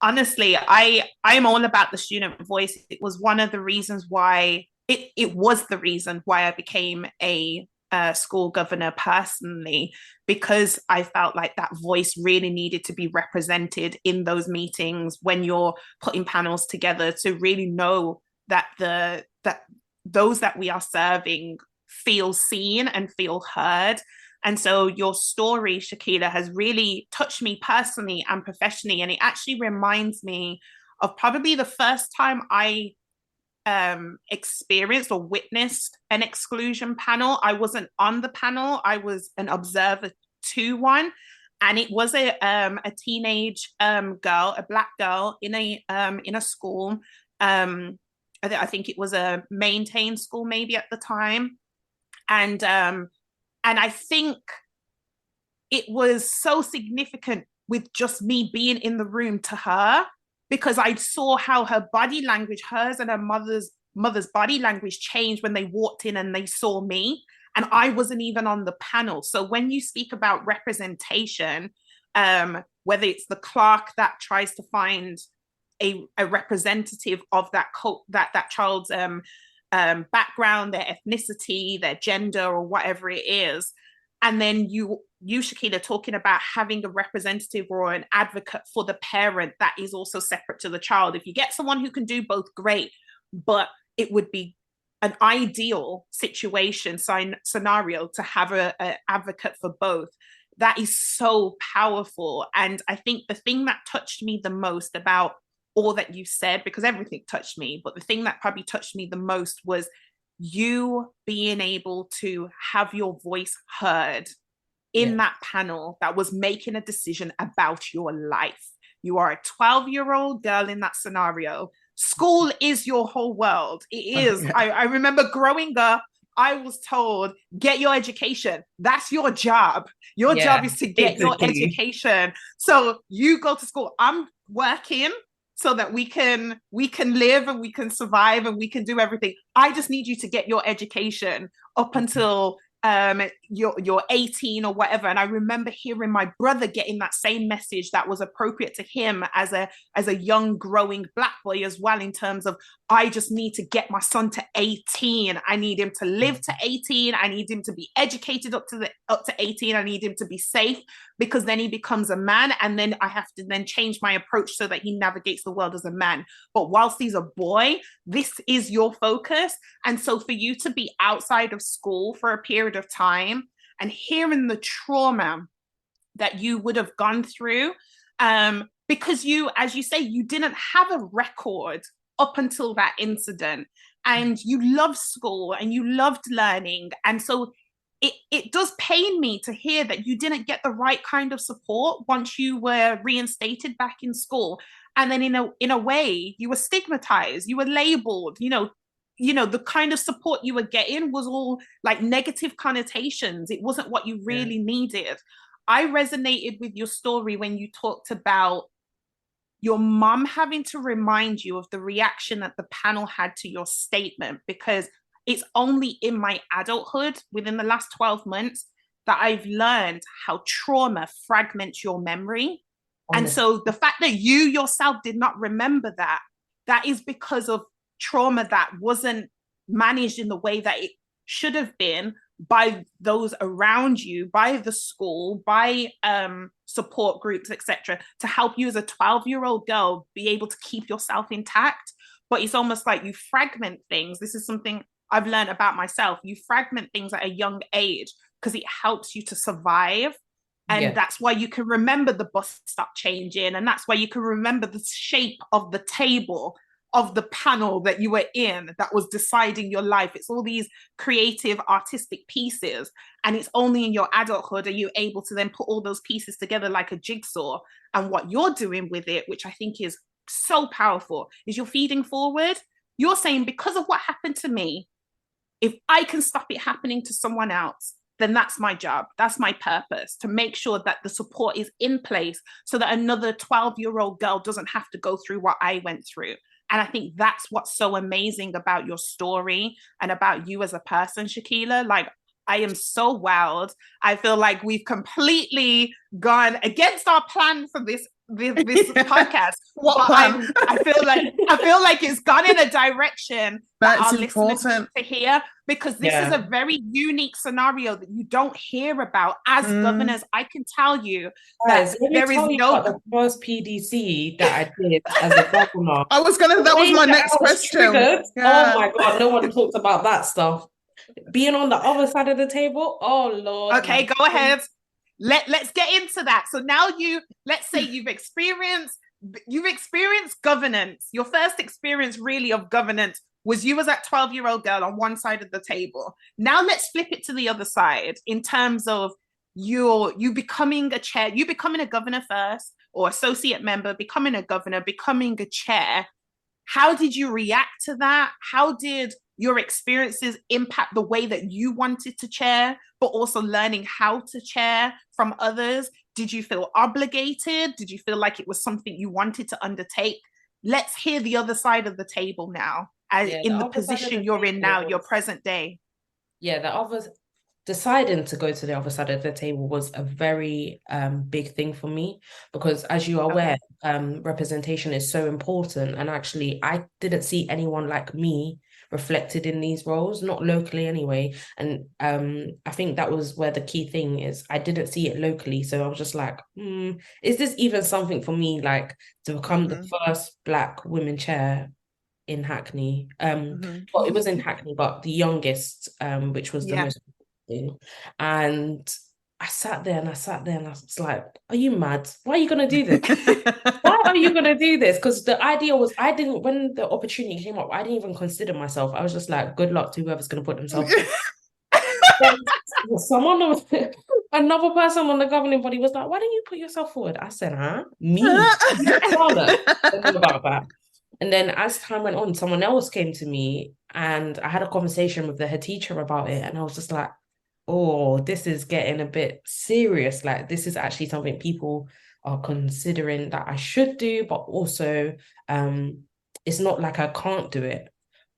Honestly, I'm all about the student voice. It was one of the reasons why it was the reason why I became a school governor personally, because I felt like that voice really needed to be represented in those meetings when you're putting panels together, to really know that those that we are serving feel seen and feel heard. And so your story, Shekeila, has really touched me personally and professionally. And it actually reminds me of probably the first time I experienced or witnessed an exclusion panel. I wasn't on the panel. I was an observer to one. And it was a teenage girl, a Black girl in a school. I think it was a maintained school maybe at the time. And I think it was so significant with just me being in the room to her, because I saw how her body language, hers and her mother's body language changed when they walked in and they saw me. And I wasn't even on the panel. So when you speak about representation, whether it's the clerk that tries to find a representative of that child's background, their ethnicity, their gender, or whatever it is. And then you, Shekeila, talking about having a representative or an advocate for the parent that is also separate to the child. If you get someone who can do both, great. But it would be an ideal situation, scenario, to have an advocate for both. That is so powerful. And I think the thing that touched me the most about all that you said, because everything touched me, but the thing that probably touched me the most was you being able to have your voice heard in that panel that was making a decision about your life. You are a 12-year-old girl in that scenario. School is your whole world. It is. I remember growing up, I was told, get your education. That's your job. Your job is to get your education. So you go to school. I'm working so that we can live and we can survive and we can do everything. I just need you to get your education up until you're 18 or whatever. And I remember hearing my brother getting that same message that was appropriate to him as a young growing Black boy as well, in terms of, I just need to get my son to 18. I need him to live to 18. I need him to be educated up to 18. I need him to be safe, because then he becomes a man, and then I have to then change my approach so that he navigates the world as a man. But whilst he's a boy, this is your focus. And so for you to be outside of school for a period of time and hearing the trauma that you would have gone through, because you, as you say, you didn't have a record up until that incident, and you loved school and you loved learning. And so it does pain me to hear that you didn't get the right kind of support once you were reinstated back in school. And then in a way, you were stigmatized, you were labeled, you know, the kind of support you were getting was all like negative connotations. It wasn't what you really needed. I resonated with your story when you talked about your mom having to remind you of the reaction that the panel had to your statement, because it's only in my adulthood, within the last 12 months, that I've learned how trauma fragments your memory. And so the fact that you yourself did not remember that is because of trauma that wasn't managed in the way that it should have been by those around you, by the school, by support groups, etc., to help you as a 12-year-old girl be able to keep yourself intact. But it's almost like you fragment things. This is something I've learned about myself. You fragment things at a young age because it helps you to survive. And that's why you can remember the bus stop changing. And that's why you can remember the shape of the table of the panel that you were in that was deciding your life. It's all these creative, artistic pieces. And it's only in your adulthood are you able to then put all those pieces together like a jigsaw. And what you're doing with it, which I think is so powerful, is you're feeding forward. You're saying, because of what happened to me, if I can stop it happening to someone else, then that's my job. That's my purpose, to make sure that the support is in place so that another 12-year-old girl doesn't have to go through what I went through. And I think that's what's so amazing about your story and about you as a person, Shekeila. Like, I am so wowed. I feel like we've completely gone against our plan for this podcast.
What plan?
I feel like it's gone in a direction that our listeners need to hear, because this is a very unique scenario that you don't hear about as governors. I can tell you that there is no
the first PDC that I did as a governor.
That was my next question.
Yeah. Oh my God, no one talks about that stuff. Being on the other side of the table, oh Lord.
Okay, go ahead. Let's get into that. So now let's say you've experienced governance. Your first experience really of governance was you as that 12-year-old girl on one side of the table. Now let's flip it to the other side in terms of you becoming a chair, you becoming a governor first, or associate member, becoming a governor, becoming a chair. How did you react to that? How did your experiences impact the way that you wanted to chair, but also learning how to chair from others? Did you feel obligated? Did you feel like it was something you wanted to undertake? Let's hear the other side of the table now, in the position you're in now, your present day.
Yeah, deciding to go to the other side of the table was a very big thing for me, because as you are aware, representation is so important. And actually, I didn't see anyone like me reflected in these roles, not locally anyway. And I think that was where the key thing is. I didn't see it locally. So I was just like, is this even something for me, like to become the first Black women chair in Hackney? Well, it was in Hackney, but the youngest, which was the most thing. And I sat there and I was like, are you mad? Why are you going to do this? Why are you going to do this? Because the idea was, when the opportunity came up, I didn't even consider myself. I was just like, good luck to whoever's going to put themselves. Another person on the governing body was like, why don't you put yourself forward? I said, me? About that. And then as time went on, someone else came to me and I had a conversation with her teacher about it. And I was just like, oh, this is getting a bit serious. Like, this is actually something people are considering that I should do, but also it's not like I can't do it.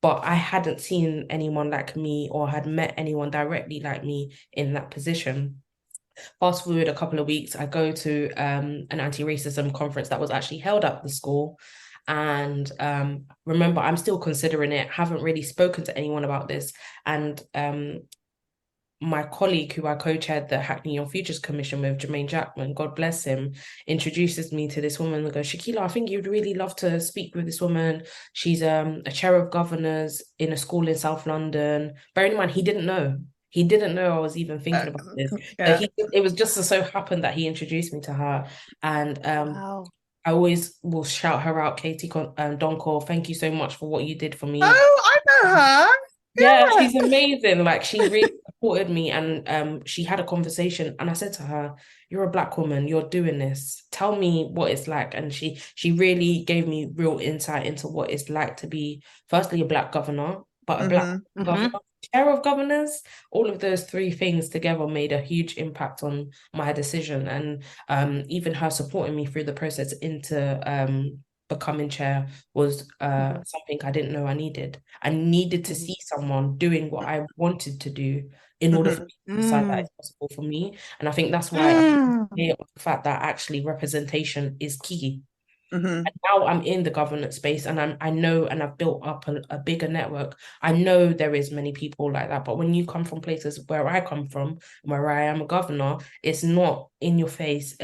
But I hadn't seen anyone like me or had met anyone directly like me in that position. Fast forward a couple of weeks, I go to an anti-racism conference that was actually held at the school. And remember, I'm still considering it, haven't really spoken to anyone about this. And my colleague who I co-chaired the Hackney Young Futures Commission with, Jermaine Jackman, God bless him, introduces me to this woman and goes, Shekeila, I think you'd really love to speak with this woman. She's a chair of governors in a school in South London. Bearing in mind, he didn't know I was even thinking about this. It was just so happened that he introduced me to her. And wow. I always will shout her out, Katie Donkor. Thank you so much for what you did for me.
Oh, I know her.
Yeah, she's amazing. Like, she really supported me, and she had a conversation, and I said to her, you're a Black woman, you're doing this, tell me what it's like. And she really gave me real insight into what it's like to be firstly a Black governor, but a Black governor, chair of governors. All of those three things together made a huge impact on my decision. And even her supporting me through the process into becoming chair was something I didn't know I needed. I needed to see someone doing what I wanted to do in order for me to decide that it's possible for me. And I think that's why I'm clear on the fact that actually representation is key. And now I'm in the governance space, and I know, and I've built up a bigger network. I know there is many people like that, but when you come from places where I come from, where I am a governor, it's not in your face.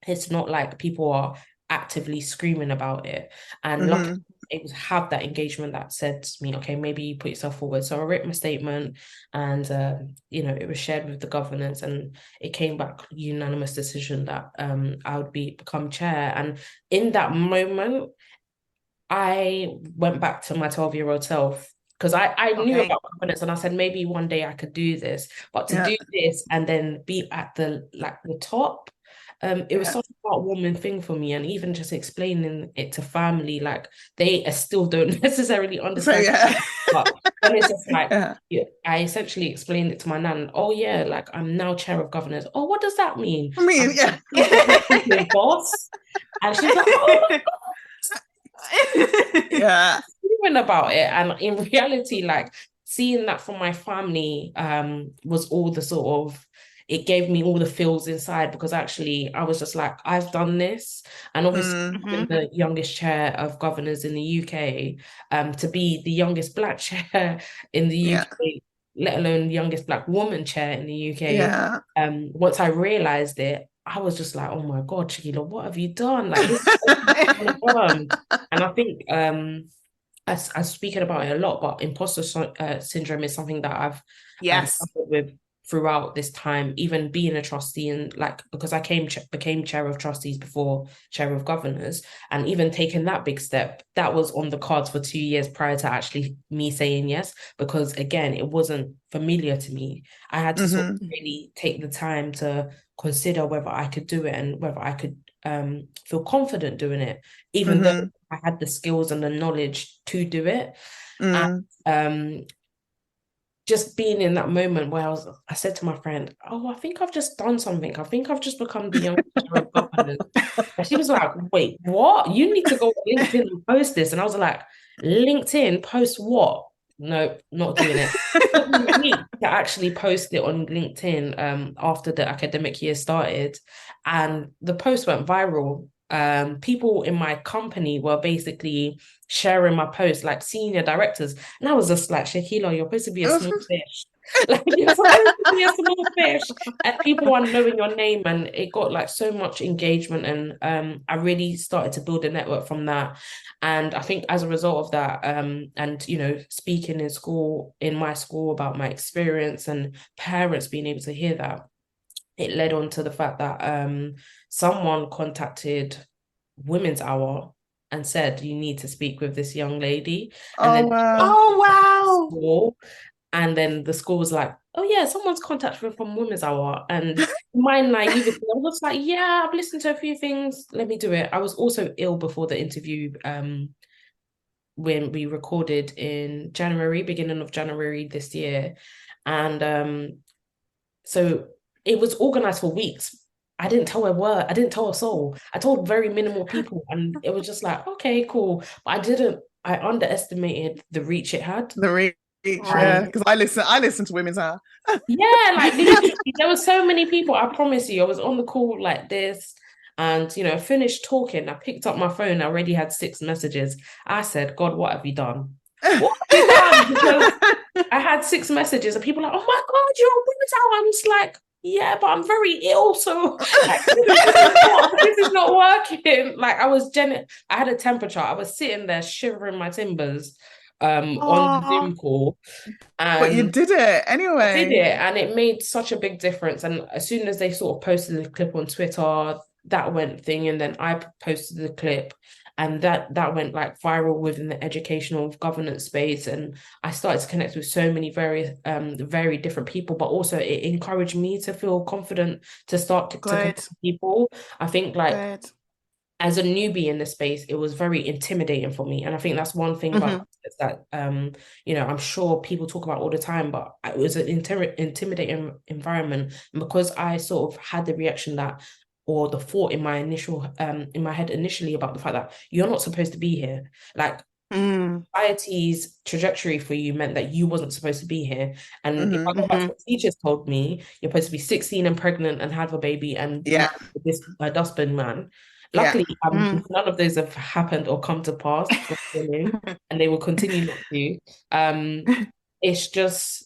It's not like people are actively screaming about it. And luckily, I was able to have that engagement that said to me, okay, maybe you put yourself forward. So I wrote my statement, and it was shared with the governance, and it came back unanimous decision that I would become chair. And in that moment, I went back to my 12-year-old self, because I knew about governance, and I said maybe one day I could do this, but to do this and then be at the top it was such a heartwarming thing for me. And even just explaining it to family, like they still don't necessarily understand. But then it's just like, I essentially explained it to my nan. Oh yeah, like I'm now chair of governors. Oh, what does that mean?
I mean,
I'm boss. And she's like, oh my
God.
Even about it. And in reality, like seeing that from my family was all the sort of, it gave me all the feels inside, because actually I was just like, I've done this. And obviously I'm the youngest chair of governors in the UK, to be the youngest Black chair in the UK, let alone the youngest Black woman chair in the UK. Once I realized it, I was just like, oh my God, Shekeila, what have you done? Like this and I think I'm speaking about it a lot, but imposter syndrome is something that I've suffered with throughout this time, even being a trustee, and like, because I became chair of trustees before chair of governors, and even taking that big step, that was on the cards for 2 years prior to actually me saying yes, because again, it wasn't familiar to me. I had to sort of really take the time to consider whether I could do it and whether I could feel confident doing it, even though I had the skills and the knowledge to do it. And just being in that moment where I said to my friend, oh, I think I've just done something. I think I've just become the youngest chair of governors. And she was like, wait, what? You need to go on LinkedIn and post this. And I was like, LinkedIn, post what? No, not doing it. It took me a week to actually post it on LinkedIn after the academic year started. And the post went viral. People in my company were basically sharing my post, like senior directors, and I was just like, Shekeila, you're supposed to be a small fish. Like you're supposed to be a small fish, and people are knowing your name, and it got like so much engagement, and I really started to build a network from that. And I think as a result of that, and you know, speaking in my school about my experience, and parents being able to hear that, it led on to the fact that someone contacted Women's Hour and said, you need to speak with this young lady. And
wow.
And then the school was like, oh yeah, someone's contacted her from Women's Hour. And my naivety, I was like, yeah, I've listened to a few things, let me do it. I was also ill before the interview, when we recorded in January, beginning of January this year. And so it was organized for weeks. I didn't tell a word. I didn't tell a soul. I told very minimal people, and it was just like, okay, cool. But I underestimated the reach it had.
The reach, yeah, because I listen to Women's Hour.
Yeah, like literally, there were so many people. I promise you, I was on the call like this, and you know, finished talking. I picked up my phone. I already had 6 messages. I said, God, what have you done? What have you done? Because I had 6 messages, and people were like, oh my God, you're on Women's Hour. I'm just like, yeah, but I'm very ill, so like, this is not working. Like I had a temperature. I was sitting there shivering my timbers on the Zoom call.
But you did it anyway.
I did it, and it made such a big difference. And as soon as they sort of posted the clip on Twitter, that went thing, and then I posted the clip, and that went like viral within the educational governance space. And I started to connect with so many very different people, but also it encouraged me to feel confident to start to connect with people. I think like as a newbie in the space, it was very intimidating for me. And I think that's one thing about that, you know, I'm sure people talk about all the time, but it was an intimidating environment. And because I sort of had the reaction that, or the thought in my head initially about the fact that you're not supposed to be here. Like society's trajectory for you meant that you wasn't supposed to be here. And if I go back to what teachers told me, you're supposed to be 16 and pregnant and have a baby and this dustbin man. Luckily, none of those have happened or come to pass, and they will continue not to. It's just,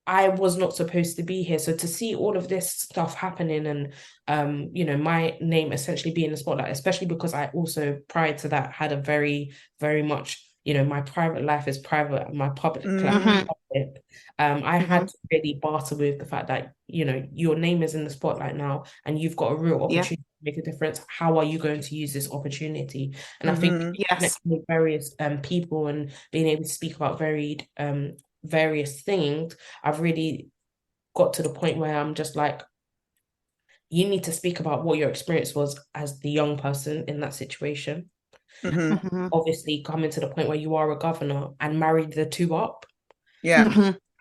I was not supposed to be here. So to see all of this stuff happening and, you know, my name essentially being in the spotlight, especially because I also, prior to that, had a very, very much, you know, my private life is private, my public life is public. I had to really barter with the fact that, you know, your name is in the spotlight now and you've got a real opportunity to make a difference. How are you going to use this opportunity? And I think connecting with various people and being able to speak about various things, I've really got to the point where I'm just like, you need to speak about what your experience was as the young person in that situation. Obviously, coming to the point where you are a governor and marry the two up.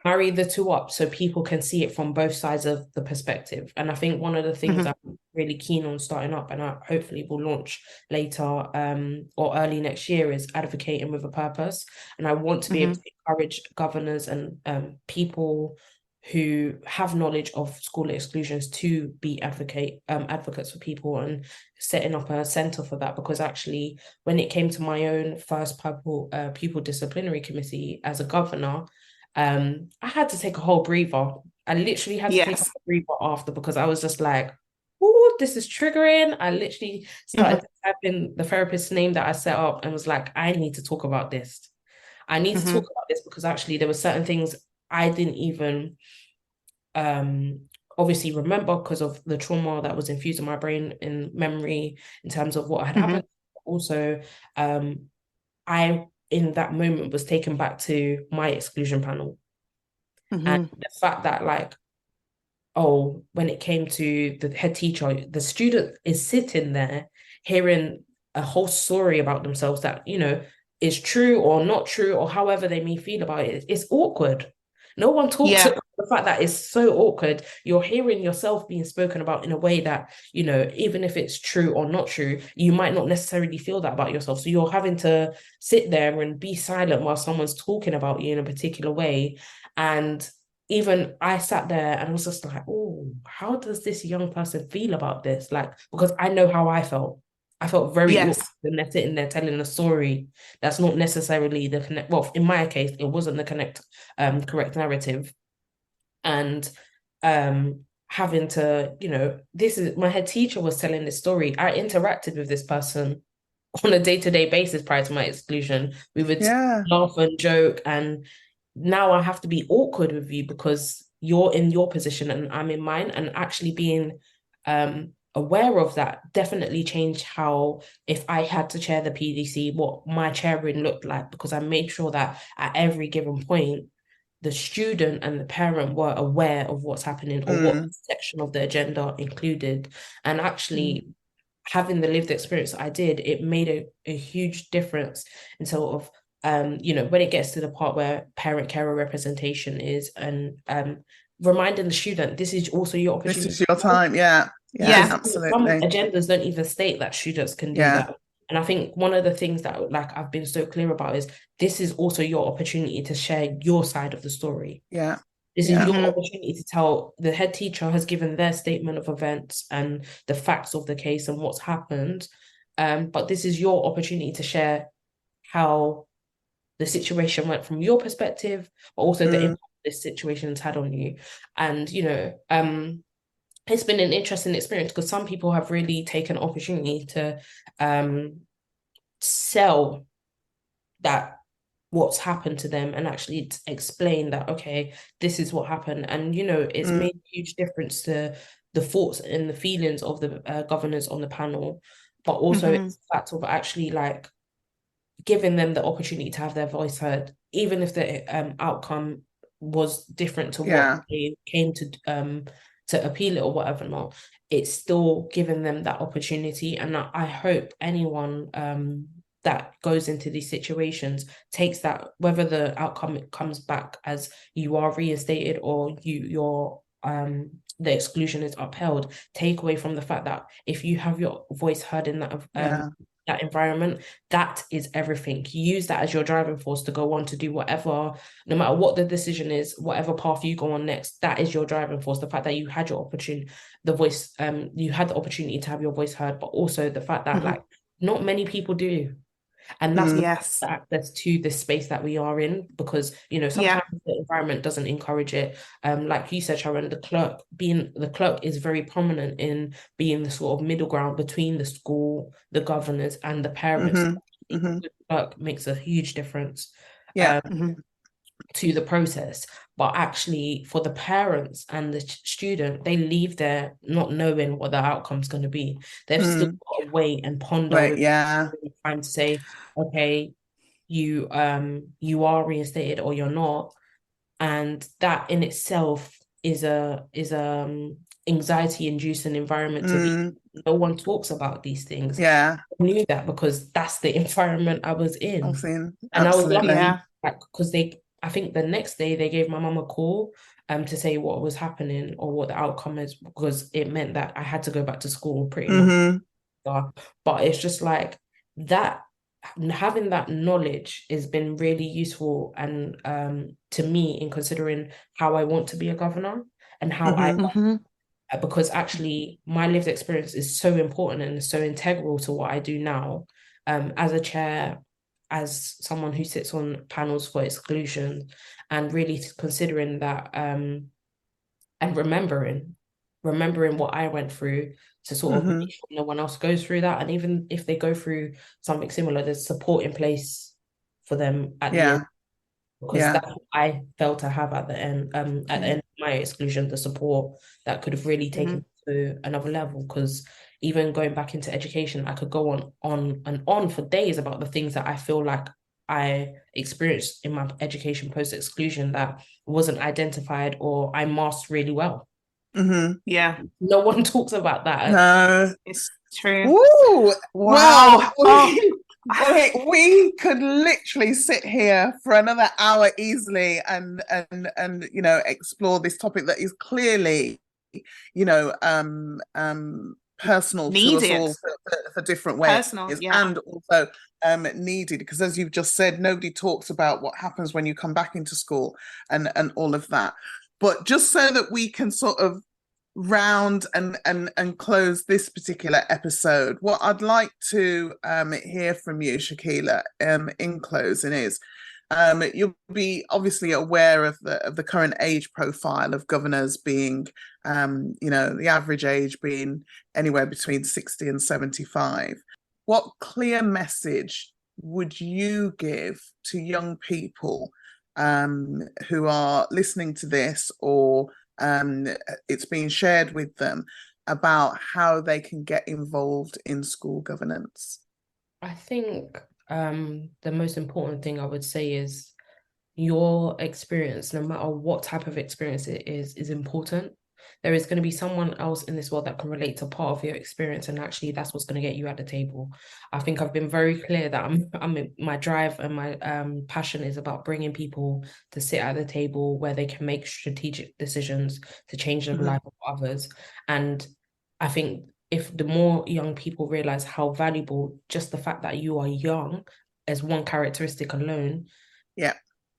Marry the two up so people can see it from both sides of the perspective. And I think one of the things I'm really keen on starting up, and I hopefully will launch later or early next year, is advocating with a purpose. And I want to be able to encourage governors and people who have knowledge of school exclusions to be advocates for people, and setting up a centre for that. Because actually, when it came to my own first Pupil Disciplinary Committee as a governor, I had to take a whole breather. I literally had to take a breather after, because I was just like, oh, this is triggering. I literally started typing the therapist's name that I set up and was like, I need to talk about this. I need to talk about this, because actually there were certain things I didn't even obviously remember because of the trauma that was infused in my brain in memory in terms of what had happened. Also, I in that moment was taken back to my exclusion panel. And the fact that, like, oh, when it came to the head teacher, the student is sitting there hearing a whole story about themselves that, you know, is true or not true, or however they may feel about it. It's awkward. No one talks about the fact that it's so awkward. You're hearing yourself being spoken about in a way that, you know, even if it's true or not true, you might not necessarily feel that about yourself. So you're having to sit there and be silent while someone's talking about you in a particular way. And even I sat there and was just like, oh, how does this young person feel about this? Like, because I know how I felt. I felt very awkward, and they're sitting there telling a story that's not necessarily the connect. Well, in my case, it wasn't the correct narrative, and having to, you know, this is my head teacher was telling this story. I interacted with this person on a day-to-day basis prior to my exclusion. We would laugh and joke, and now I have to be awkward with you because you're in your position and I'm in mine, and actually being aware of that definitely changed how, if I had to chair the PDC, what my chairing looked like, because I made sure that at every given point, the student and the parent were aware of what's happening or what section of the agenda included. And actually having the lived experience I did, it made a huge difference in sort of, you know, when it gets to the part where parent-carer representation is, and reminding the student, this is also your opportunity.
This is your time, absolutely.
Some agendas don't even state that students can do that. And I think one of the things that, like, I've been so clear about is this is also your opportunity to share your side of the story. This is your opportunity to tell. The head teacher has given their statement of events and the facts of the case and what's happened. But this is your opportunity to share how the situation went from your perspective, but also the impact this situation has had on you. And, you know, it's been an interesting experience because some people have really taken opportunity to sell that what's happened to them and actually explain that, okay, this is what happened. And, you know, it's made a huge difference to the thoughts and the feelings of the governors on the panel, but also it's the fact of actually, like, giving them the opportunity to have their voice heard, even if the outcome was different to what they came to appeal it or whatever. Not, it's still giving them that opportunity. And I hope anyone that goes into these situations takes that, whether the outcome comes back as you are reinstated or your the exclusion is upheld, take away from the fact that if you have your voice heard in that that environment, that is everything. Use that as your driving force to go on to do whatever, no matter what the decision is, whatever path you go on next, that is your driving force. The fact that you had your opportunity, you had the opportunity to have your voice heard, but also the fact that like not many people do. And that's the access to the space that we are in, because, you know, sometimes the environment doesn't encourage it. Like you said, Sharon, the clerk is very prominent in being the sort of middle ground between the school, the governors, and the parents. The clerk makes a huge difference to the process. But actually, for the parents and the student, they leave there not knowing what the outcome's going to be. They've still got to wait and ponder. Time to say, okay, you are reinstated or you're not, and that in itself is a anxiety-inducing environment to be. No one talks about these things.
Yeah.
I knew that because that's the environment I was in.
Absolutely.
And I was lucky,
Yeah.
like, because I think the next day they gave my mum a call to say what was happening or what the outcome is, because it meant that I had to go back to school pretty much. But it's just like that, having that knowledge has been really useful and to me in considering how I want to be a governor and how because actually my lived experience is so important and so integral to what I do now, as a chair, as someone who sits on panels for exclusion, and really considering that and remembering what I went through to sort of make sure no one else goes through that. And even if they go through something similar, there's support in place for them at the end. Because that's what I felt to have at the end, at the end of my exclusion, the support that could have really taken to another level. Because even going back into education, I could go on and on for days about the things that I feel like I experienced in my education post-exclusion that wasn't identified or I masked really well.
Yeah.
No one talks about that.
No.
It's true.
Woo!
Wow.
Well, we could literally sit here for another hour easily and explore this topic that is clearly, personal
Needed.
to us all for different ways.
Personal, yeah.
And also needed, because as you've just said, nobody talks about what happens when you come back into school and all of that. But just so that we can sort of round and close this particular episode, what I'd like to hear from you, Shekeila, in closing is you'll be obviously aware of the current age profile of governors being the average age being anywhere between 60 and 75. What clear message would you give to young people who are listening to this, or it's being shared with them, about how they can get involved in school governance?
I think the most important thing I would say is your experience, no matter what type of experience it is important. There is going to be someone else in this world that can relate to part of your experience, and actually that's what's going to get you at the table. I think I've been very clear that my drive and my passion is about bringing people to sit at the table where they can make strategic decisions to change the life of others. And I think if the more young people realize how valuable just the fact that you are young as one characteristic alone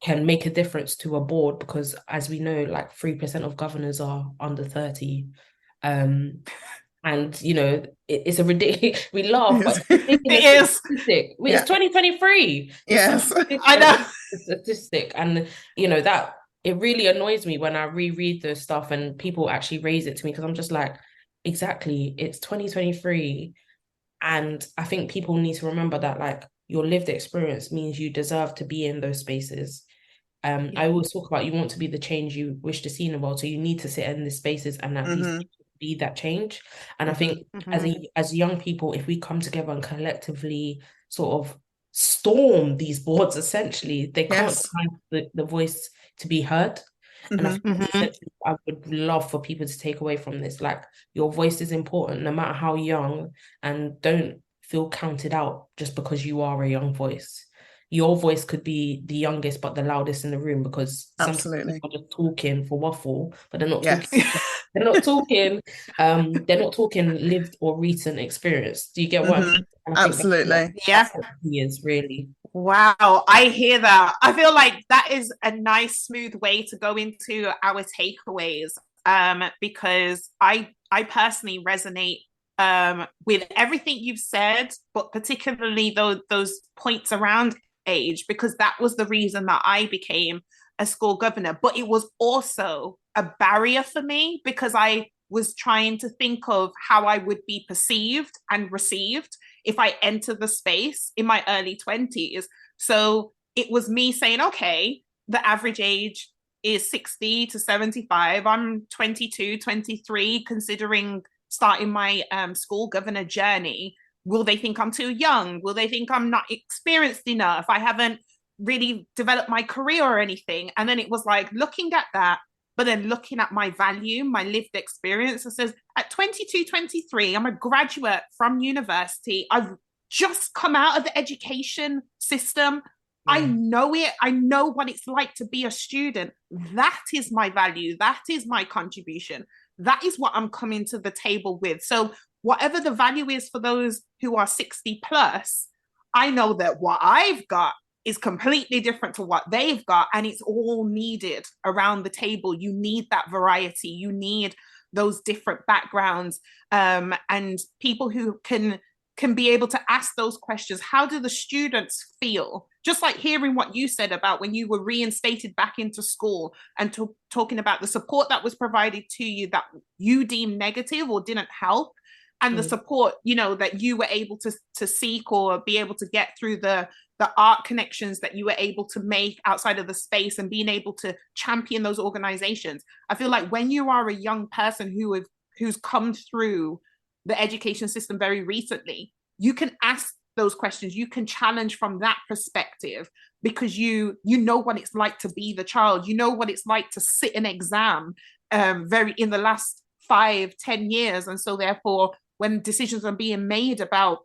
can make a difference to a board, because as we know, like 3% of governors are under 30. And it's a ridiculous, we laugh, but
it is.
Statistic. It's 2023.
Yes.
I know.
Statistic. And that it really annoys me when I reread this stuff and people actually raise it to me, because I'm just like, exactly, it's 2023. And I think people need to remember that, like, your lived experience means you deserve to be in those spaces. I always talk about, you want to be the change you wish to see in the world, so you need to sit in the spaces and at least be that change. And I think as young people, if we come together and collectively sort of storm these boards, essentially, they can't find the voice to be heard. And I think I would love for people to take away from this, like, your voice is important no matter how young, and don't feel counted out just because you are a young voice. Your voice could be the youngest but the loudest in the room, because sometimes people are just talking for waffle, but they're not talking. They're not talking lived or recent experience. Do you get what I mean?
Absolutely.
That's what he is, really.
Wow, I hear that. I feel like that is a nice, smooth way to go into our takeaways, because I personally resonate with everything you've said, but particularly those points around age, because that was the reason that I became a school governor. But it was also a barrier for me, because I was trying to think of how I would be perceived and received if I enter the space in my early 20s. So it was me saying, okay, the average age is 60 to 75. I'm 22, 23, considering starting my school governor journey. Will they think I'm too young? Will they think I'm not experienced enough? I haven't really developed my career or anything. And then it was like, looking at that, but then looking at my value, my lived experience, it says at 22, 23, I'm a graduate from university. I've just come out of the education system. I know it. I know what it's like to be a student. That is my value. That is my contribution. That is what I'm coming to the table with. So whatever the value is for those who are 60 plus, I know that what I've got is completely different to what they've got, and it's all needed around the table. You need that variety. You need those different backgrounds, and people who can be able to ask those questions. How do the students feel? Just like hearing what you said about when you were reinstated back into school and talking about the support that was provided to you that you deemed negative or didn't help, and the support, you know, that you were able to seek or be able to get through the art connections that you were able to make outside of the space, and being able to champion those organizations. I feel like when you are a young person who's come through the education system very recently, you can ask those questions, you can challenge from that perspective, because you know what it's like to be the child, you know what it's like to sit an exam in the last 5-10 years. And so therefore, when decisions are being made about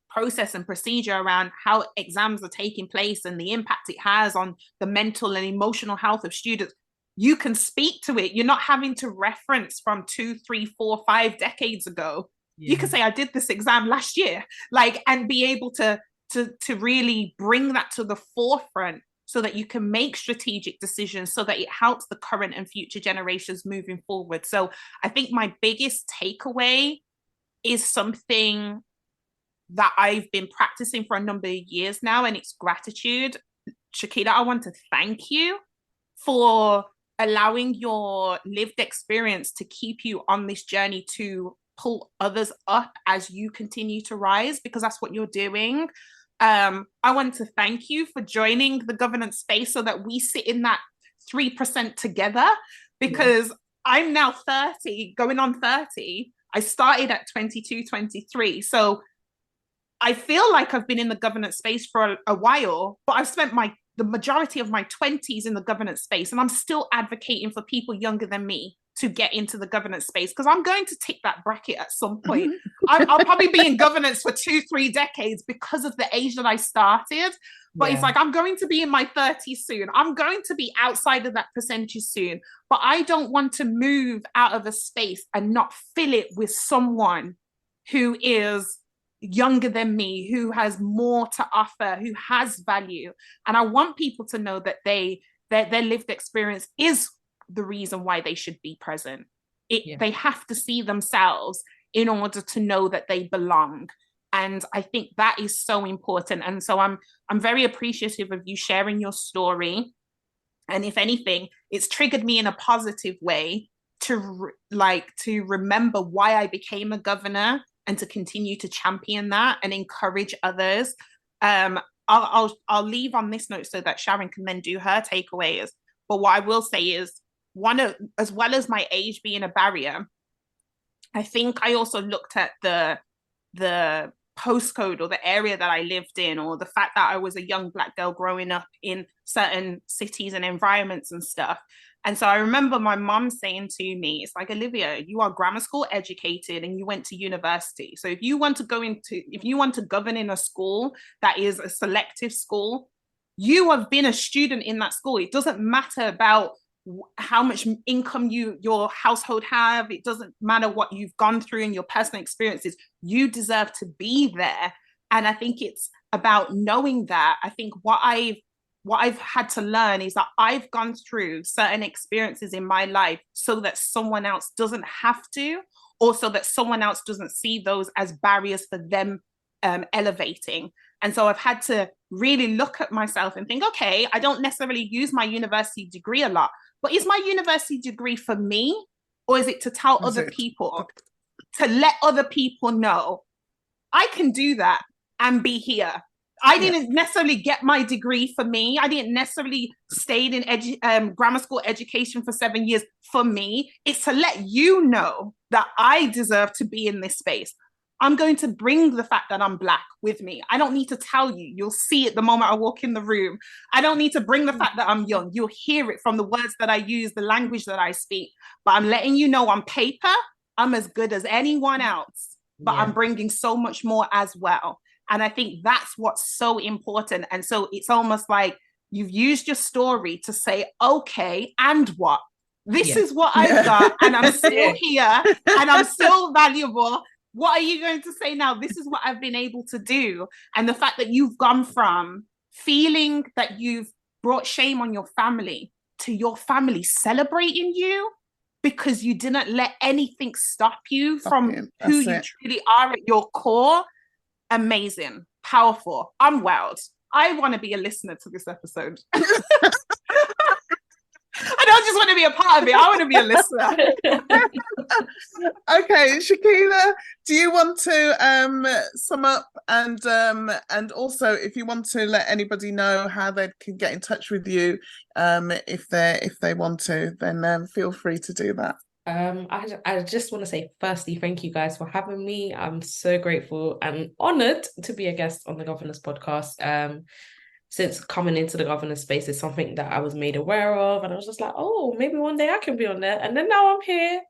process and procedure around how exams are taking place and the impact it has on the mental and emotional health of students, you can speak to it. You're not having to reference from 2, 3, 4, 5 decades ago. You can say, I did this exam last year, and be able to really bring that to the forefront so that you can make strategic decisions, so that it helps the current and future generations moving forward. So I think my biggest takeaway is something that I've been practicing for a number of years now, and it's gratitude. Shekeila, I want to thank you for allowing your lived experience to keep you on this journey to pull others up as you continue to rise, because that's what you're doing. I want to thank you for joining the governance space so that we sit in that 3% together, because I'm now 30, going on 30. I started at 22, 23. So I feel like I've been in the governance space for a while, but I've spent the majority of my 20s in the governance space, and I'm still advocating for people younger than me to get into the governance space, because I'm going to tick that bracket at some point. I'll probably be in governance for 2-3 decades because of the age that I started. But it's like, I'm going to be in my 30s soon. I'm going to be outside of that percentage soon. But I don't want to move out of a space and not fill it with someone who is younger than me, who has more to offer, who has value. And I want people to know that their lived experience is the reason why they should be present. They have to see themselves in order to know that they belong. And I think that is so important. And so I'm very appreciative of you sharing your story. And if anything, it's triggered me in a positive way to remember why I became a governor, and to continue to champion that and encourage others. I'll leave on this note so that Sharon can then do her takeaways. But what I will say is, as well as my age being a barrier, I think I also looked at the postcode or the area that I lived in, or the fact that I was a young Black girl growing up in certain cities and environments and stuff. And so I remember my mom saying to me, it's like, Olivia, you are grammar school educated and you went to university. So if you want to govern in a school that is a selective school, you have been a student in that school. It doesn't matter about how much income your household have. It doesn't matter what you've gone through in your personal experiences. You deserve to be there. And I think it's about knowing that. I think what I've had to learn is that I've gone through certain experiences in my life so that someone else doesn't have to, or so that someone else doesn't see those as barriers for them elevating. And so I've had to really look at myself and think, okay, I don't necessarily use my university degree a lot, but is my university degree for me, or is it to tell other people, to let other people know I can do that and be here? I didn't necessarily get my degree for me. I didn't necessarily stay in grammar school education for 7 years for me. It's to let you know that I deserve to be in this space. I'm going to bring the fact that I'm Black with me. I don't need to tell you. You'll see it the moment I walk in the room. I don't need to bring the fact that I'm young. You'll hear it from the words that I use, the language that I speak. But I'm letting you know on paper, I'm as good as anyone else, but I'm bringing so much more as well. And I think that's what's so important. And so it's almost like you've used your story to say, okay, and what? This is what I've got, and I'm still here, and I'm still valuable. What are you going to say now? This is what I've been able to do. And the fact that you've gone from feeling that you've brought shame on your family to your family celebrating you because you didn't let anything stop you from who you truly are at your core. Amazing, powerful. I'm wowed. I want to be a listener to this episode. I don't just want to be a part of it. I want to be a listener.
Okay, Shekeila, do you want to sum up and also if you want to let anybody know how they can get in touch with you if they want to, then feel free to do that.
I just want to say firstly, thank you guys for having me. I'm so grateful and honoured to be a guest on the Governors podcast. Since coming into the governance space is something that I was made aware of, and I was just like, oh, maybe one day I can be on there, and then now I'm here.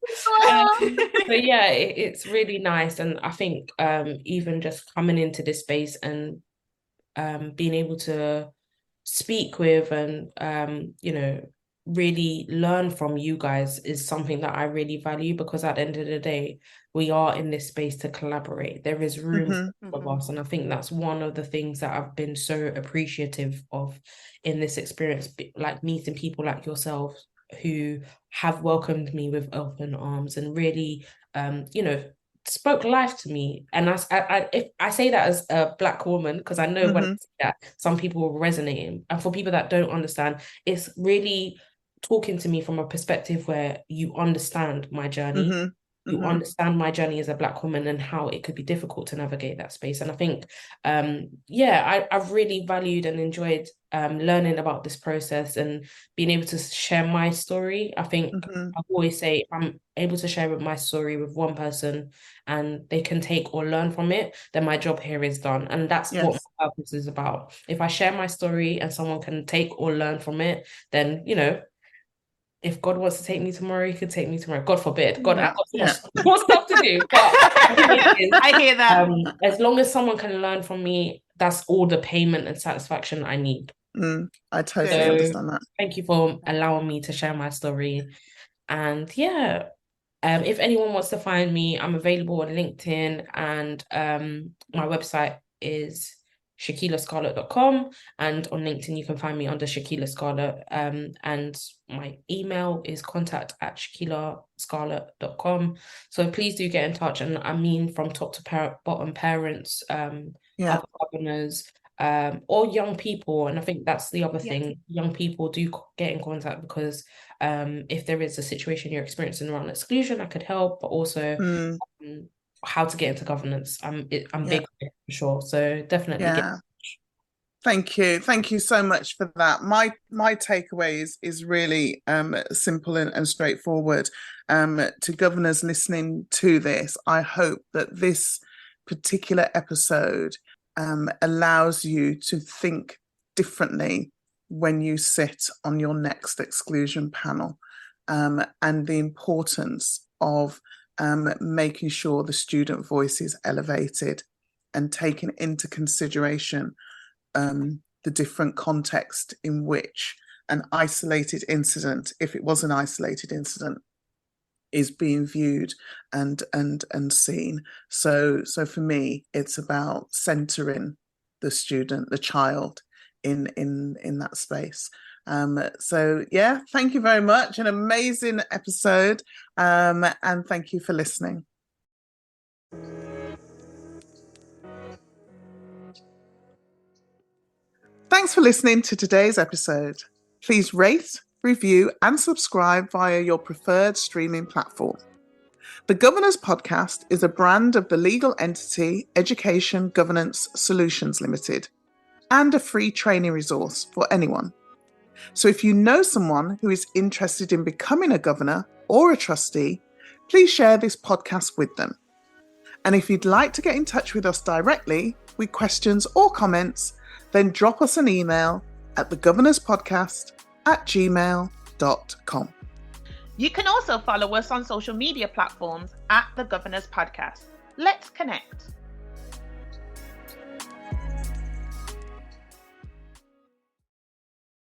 But yeah, it's really nice, and I think even just coming into this space and being able to speak with and really learn from you guys is something that I really value, because at the end of the day, we are in this space to collaborate. There is room for us. And I think that's one of the things that I've been so appreciative of in this experience, like meeting people like yourself who have welcomed me with open arms and really, spoke life to me. And if I say that as a Black woman, because I know when I say that, some people will resonate. And for people that don't understand, it's really talking to me from a perspective where you understand my journey. You understand my journey as a Black woman and how it could be difficult to navigate that space. And I think, I've really valued and enjoyed learning about this process and being able to share my story. I think I always say, if I'm able to share my story with one person and they can take or learn from it, then my job here is done. And that's what my purpose is about. If I share my story and someone can take or learn from it, then, if God wants to take me tomorrow, he could take me tomorrow. God forbid. God, I've got more stuff to do. But
I hear that.
As long as someone can learn from me, that's all the payment and satisfaction I need.
I totally understand that.
Thank you for allowing me to share my story. And if anyone wants to find me, I'm available on LinkedIn, and my website is ShekeilaScarlett.com, and on LinkedIn you can find me under Shekeila Scarlett, and my email is contact@ShekeilaScarlett.com. So please do get in touch, and I mean from top to bottom, parents, other governors, or young people. And I think that's the other thing, young people do get in contact, because if there is a situation you're experiencing around exclusion, I could help, but also how to get into governance. I'm big on it for sure. So definitely get in touch.
Thank you so much for that. My takeaway is really simple and straightforward. To governors listening to this, I hope that this particular episode allows you to think differently when you sit on your next exclusion panel, and the importance of making sure the student voice is elevated and taken into consideration the different context in which an isolated incident, if it was an isolated incident, is being viewed and seen. So for me, it's about centering the student, the child in that space. Thank you very much. An amazing episode, and thank you for listening. Thanks for listening to today's episode. Please rate, review, and subscribe via your preferred streaming platform. The Governors Podcast is a brand of the legal entity Education Governance Solutions Limited, and a free training resource for anyone. So if you know someone who is interested in becoming a governor or a trustee, please share this podcast with them. And if you'd like to get in touch with us directly with questions or comments, then drop us an email at thegovernorspodcast@gmail.com.
You can also follow us on social media platforms at The Governors Podcast. Let's connect.